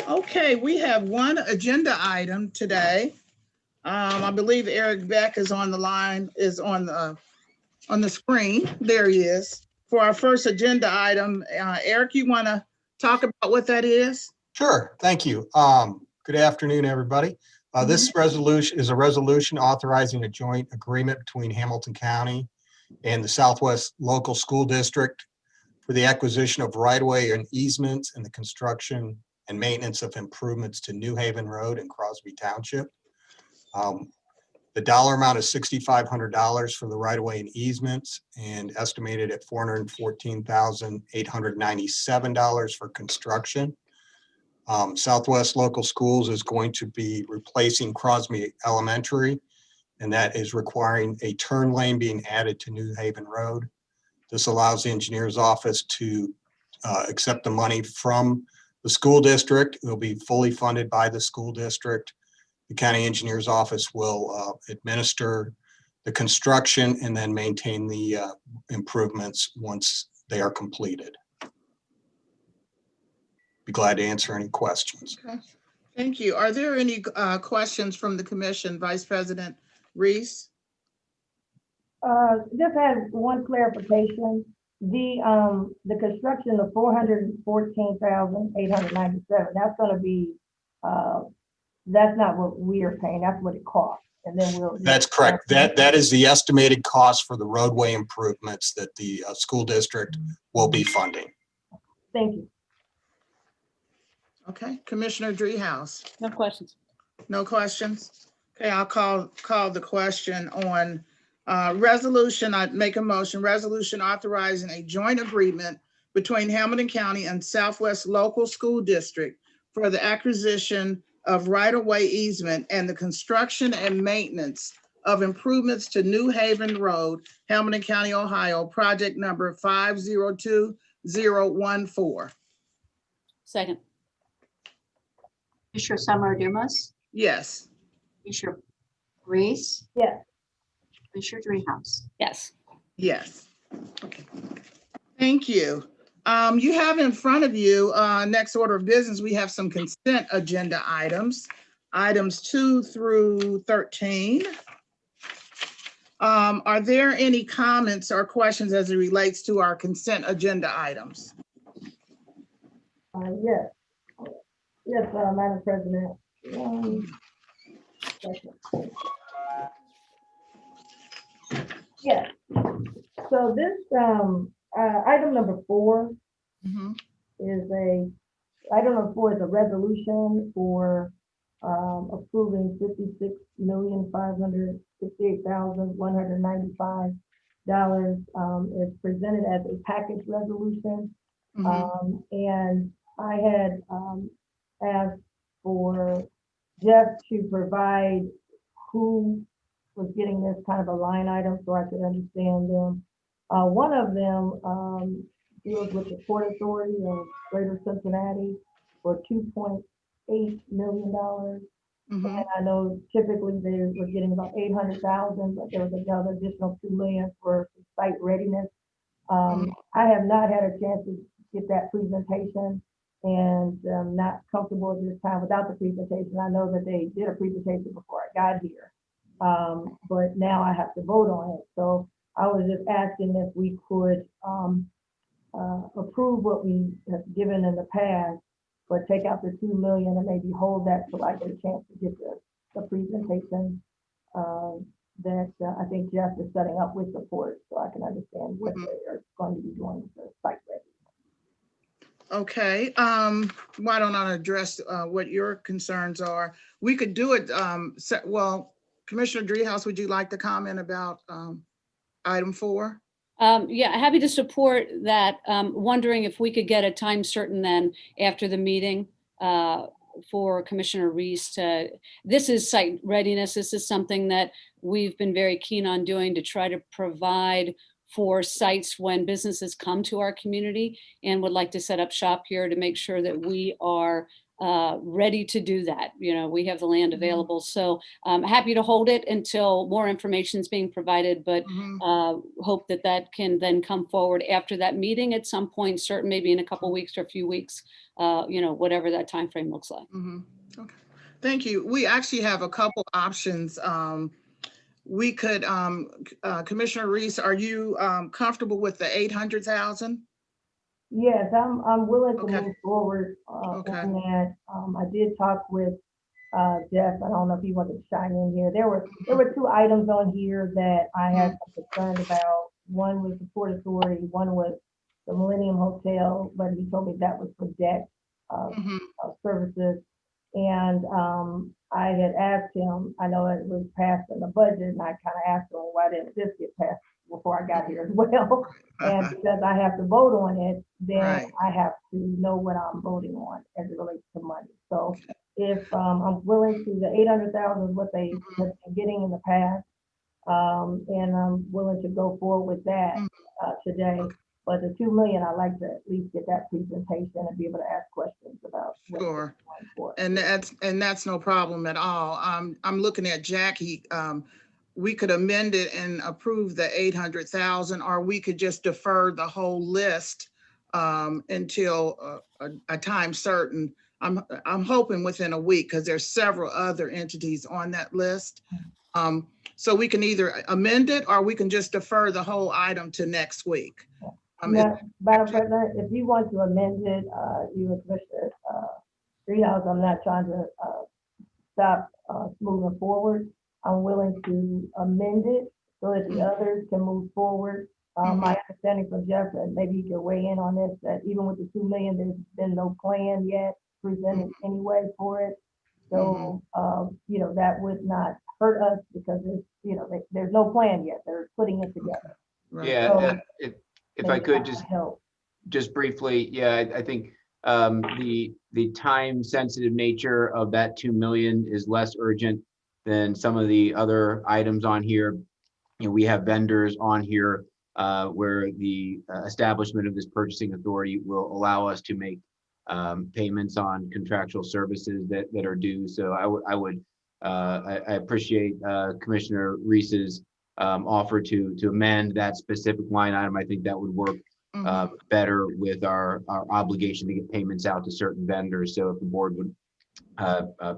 Okay, we have one agenda item today. I believe Eric Beck is on the line, is on the screen. There he is. For our first agenda item, Eric, you want to talk about what that is? Sure, thank you. Good afternoon, everybody. This resolution is a resolution authorizing a joint agreement between Hamilton County and the Southwest Local School District for the acquisition of right-of-way and easements and the construction and maintenance of improvements to New Haven Road in Crosby Township. The dollar amount is $6,500 for the right-of-way and easements, and estimated at $414,897 for construction. Southwest Local Schools is going to be replacing Crosby Elementary, and that is requiring a turn lane being added to New Haven Road. This allows the engineer's office to accept the money from the school district. It will be fully funded by the school district. The county engineer's office will administer the construction and then maintain the improvements once they are completed. Be glad to answer any questions. Okay, thank you. Are there any questions from the commission, Vice President Reese? just had one clarification. The construction of 414,897, that's gonna be, that's not what we are paying, that's what it costs. And then we'll. That's correct. That is the estimated cost for the roadway improvements that the school district will be funding. Thank you. Okay, Commissioner Dreehouse, No questions. no questions? Okay, I'll call the question on resolution. I'd make a motion, resolution authorizing a joint agreement between Hamilton County and Southwest Local School District for the acquisition of right-of-way easement and the construction and maintenance of improvements to New Haven Road, Hamilton County, Ohio, project number 502014. Second. Commissioner Summer Dumas, Yes. Commissioner Reese, Yes, Commissioner Dreehouse. Yes. Yes. Okay. Thank you. You have in front of you, next order of business, we have some consent agenda items, items 2 through 13. Are there any comments or questions as it relates to our consent agenda items? yes. Yes, Madam President. One second. Yes. So this, item number 4 Mhm. is item number 4 is a resolution for approving $56,558,195. It's presented as a package resolution. Mhm. And I had asked for Jeff to provide who was getting this kind of a line item so I could understand them. One of them deals with the Port Authority of Greater Cincinnati for $2.8 million. Mhm. And I know typically they were getting about 800,000, but there was another additional 2 million for site readiness. I have not had a chance to get that presentation, and I'm not comfortable at this time without the presentation. I know that they did a presentation before I got here. But now I have to vote on it. So I was just asking if we could approve what we have given in the past, but take out the 2 million and maybe hold that till I get a chance to get the presentation that I think Jeff is setting up with the port, so I can understand what they are going to be doing with the site ready. Okay, why don't I address what your concerns are? We could do it, well, Commissioner Dreehouse, would you like to comment about item 4? Yeah, happy to support that. Wondering if we could get a time certain then after the meeting for Commissioner Reese to, this is site readiness. This is something that we've been very keen on doing to try to provide for sites when businesses come to our community and would like to set up shop here to make sure that we are ready to do that. You know, we have the land available. So I'm happy to hold it until more information is being provided, but hope that that can then come forward after that meeting at some point, certain, maybe in a couple weeks or a few weeks, you know, whatever that time frame looks like. Okay, thank you. We actually have a couple options. We could, Commissioner Reese, are you comfortable with the 800,000? Yes, I'm willing to Okay. move forward Okay. on that. I did talk with Jeff. I don't know if he wanted to chime in here. There were 2 items on here that I had some concern about. One was the Port Authority, one was the Millennium Hotel, but he told me that was for debt services. And I had asked him, I know it was passed in the budget, and I kind of asked him, why didn't this get passed before I got here as well? And because I have to vote on it, then Right. I have to know what I'm voting on as it relates to money. So if I'm willing to, the 800,000 is what they have been getting in the past, and I'm willing to go forward with that today. But the 2 million, I'd like to at least get that presentation and be able to ask questions about what they're Sure. going for. And that's no problem at all. I'm looking at Jackie. We could amend it and approve the 800,000, or we could just defer the whole list until a time certain. I'm hoping within a week, because there's several other entities on that list. So we can either amend it or we can just defer the whole item to next week. Madam President, if you want to amend it, you and Commissioner Dreehouse, I'm not trying to stop moving forward. I'm willing to amend it so that the others can move forward. My understanding from Jeff, and maybe you can weigh in on this, that even with the 2 million, there's been no plan yet presented anyway for it. So, you know, that would not hurt us because it's, you know, there's no plan yet. They're putting it together. Right. Yeah, So if I could help. just briefly, yeah, I think the time sensitive nature of that 2 million is less urgent than some of the other items on here. You know, we have vendors on here where the establishment of this purchasing authority will allow us to make payments on contractual services that are due. So I appreciate Commissioner Reese's offer to amend that specific line item. I think that would work better with our obligation to get payments out to certain vendors. So if the board would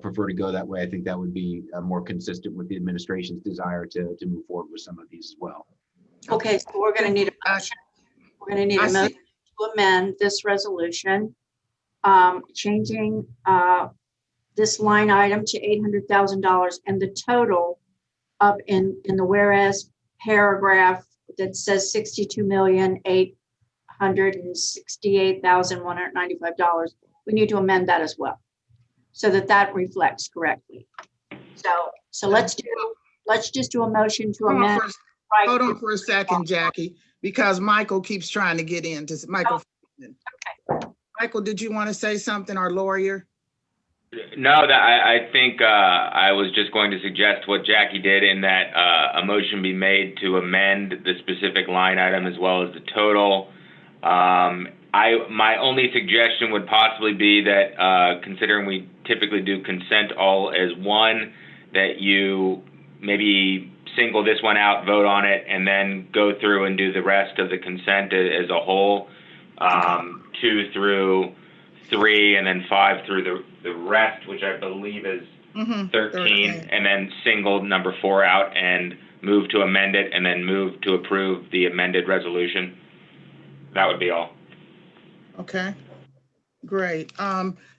prefer to go that way, I think that would be more consistent with the administration's desire to move forward with some of these as well. Okay, so we're gonna need a motion. We're gonna need I a see. motion to amend this resolution, changing this line item to $800,000 and the total up in the whereas paragraph that says $62,868,195. We need to amend that as well, so that reflects correctly. So let's just do a motion to amend. Hold on for a second, Jackie, because Michael keeps trying to get in. Michael, Michael, did you want to say something, our lawyer? No, I think I was just going to suggest what Jackie did, in that a motion be made to amend the specific line item as well as the total. My only suggestion would possibly be that considering we typically do consent all as one, that you maybe single this one out, vote on it, and then go through and do the rest of the consent as a whole, 2 through 3, and then 5 through the rest, which I believe is 13, and then single number 4 out and move to amend it, and then move to approve the amended resolution. That would be all. Okay, great.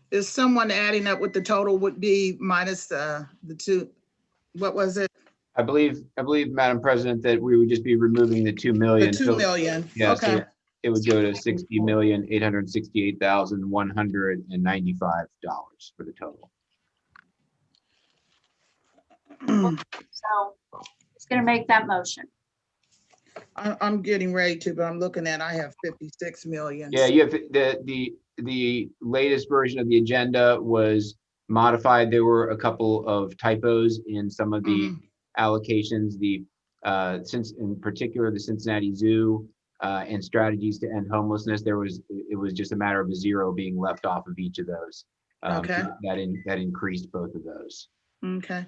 Is someone adding up what the total would be minus the 2? What was it? I believe, Madam President, that we would just be removing the 2 million. The 2 million. Yeah, Okay. so it would go to $60,868,195 for the total. So it's gonna make that motion. I'm getting ready to, but I'm looking at, I have 56 million. Yeah, you have the latest version of the agenda was modified. There were a couple of typos in some of the allocations. Since in particular the Cincinnati Zoo and strategies to end homelessness, it was just a matter of a 0 being left off of each of those. Okay. That increased both of those. Okay.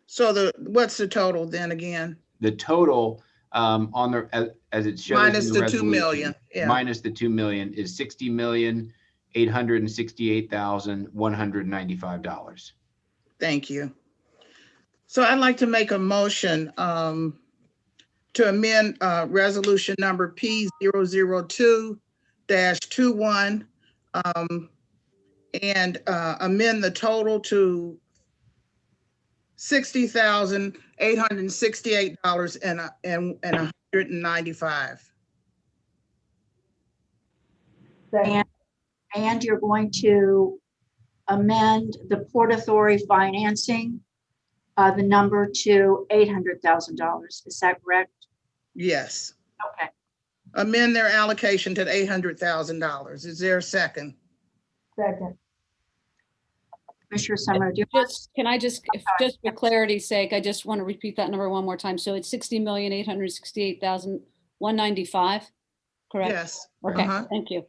So what's the total then again? The total on the as it shows Minus in the 2 resolution, million. Yeah. minus the 2 million is $60,868,195. Thank you. So I'd like to make a motion to amend resolution number P002-21 and amend the total to $60,868.195. And you're going to amend the Port Authority financing, the number to $800,000. Is that correct? Yes. Okay. Amend their allocation to $800,000. Is there a second? Second. Commissioner Summer, do you Can I just for clarity's sake, I just want to repeat that number one more time. So it's $60,868,195, correct? Yes. Okay, thank you.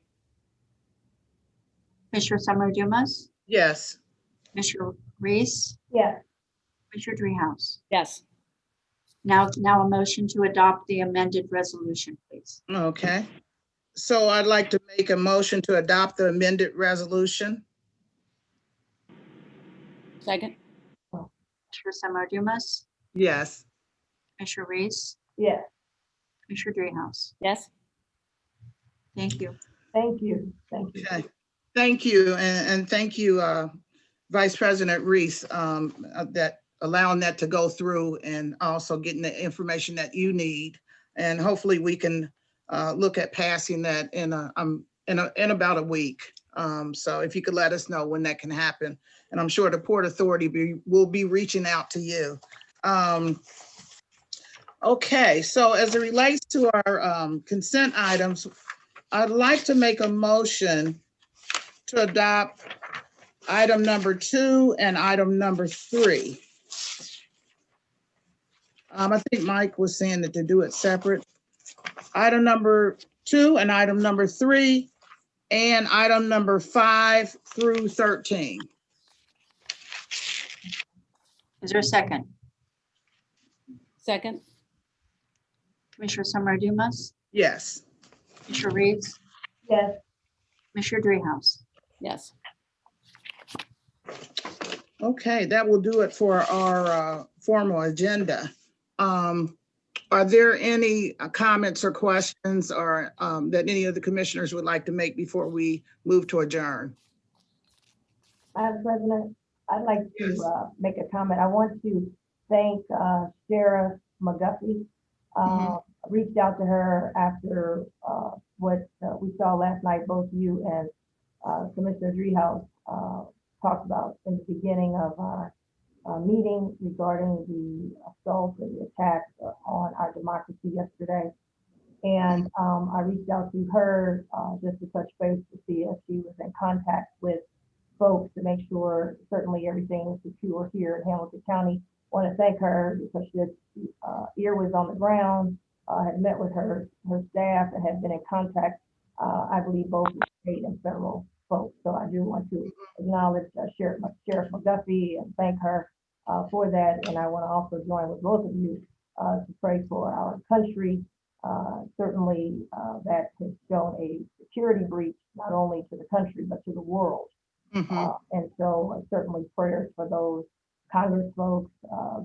Commissioner Summer Dumas, Yes. Commissioner Reese, Yes. Commissioner Dreehouse. Yes. Now a motion to adopt the amended resolution, please. Okay. So I'd like to make a motion to adopt the amended resolution. Second. Commissioner Summer Dumas, Yes. Commissioner Reese, Yes. Commissioner Dreehouse. Yes. Thank you. Thank you. Thank you. Okay. Thank you. And thank you, Vice President Reese, that allowing that to go through and also getting the information that you need. And hopefully we can look at passing that in about a week. So if you could let us know when that can happen, and I'm sure the Port Authority will be reaching out to you. Okay, so as it relates to our consent items, I'd like to make a motion to adopt item number 2 and item number 3. I think Mike was saying that to do it separate. Item number 2 and item number 3 and item number 5 through 13. Is there a second? Second? Commissioner Summer Dumas, Yes. Commissioner Reeves, Yes, Commissioner Dreehouse. Yes. Okay, that will do it for our formal agenda. Are there any comments or questions or that any of the commissioners would like to make before we move to adjourn? Madam President, I'd like Yes. to make a comment. I want to thank Sheriff McGuffey. Reached out to her after what we saw last night, both you and Commissioner Dreehouse talked about in the beginning of our meeting regarding the assault and the attack on our democracy yesterday. And I reached out to her just to touch base to see if she was in contact with folks to make sure certainly everything is secure here in Hamilton County. I want to thank her because she had ear was on the ground, had met with her staff and had been in contact, I believe, both with state and federal folks. So I do want to acknowledge Sheriff McGuffey and thank her for that. And I want to also join with both of you to pray for our country. Certainly that has shown a security breach, not only to the country, but to the world. And so certainly prayers for those Congress folks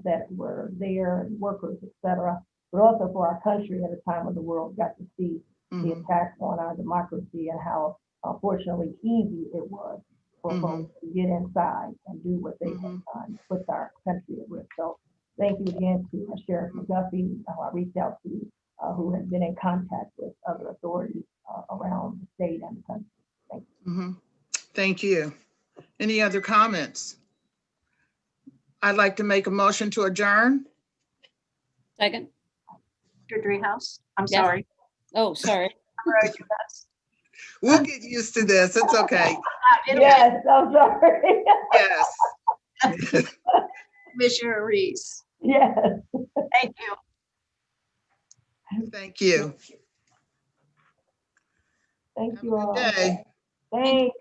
that were there, and workers, et cetera, but also for our country at a time when the world got to see the attack on our democracy and how unfortunately easy it was for folks to get inside and do what they have done with our country at risk. So thank you again to Sheriff McGuffey, who I reached out to, who has been in contact with other authorities around the state and the country. Thank you. Thank you. Any other comments? I'd like to make a motion to adjourn. Second? Commissioner Dreehouse, I'm Yes. sorry. Oh, sorry. Summer Dumas. We'll get used to this. It's okay. Yes, I'm sorry. Yes. Commissioner Reeves. Yes, Thank you. Thank you. thank Have a you good all. day. Thanks.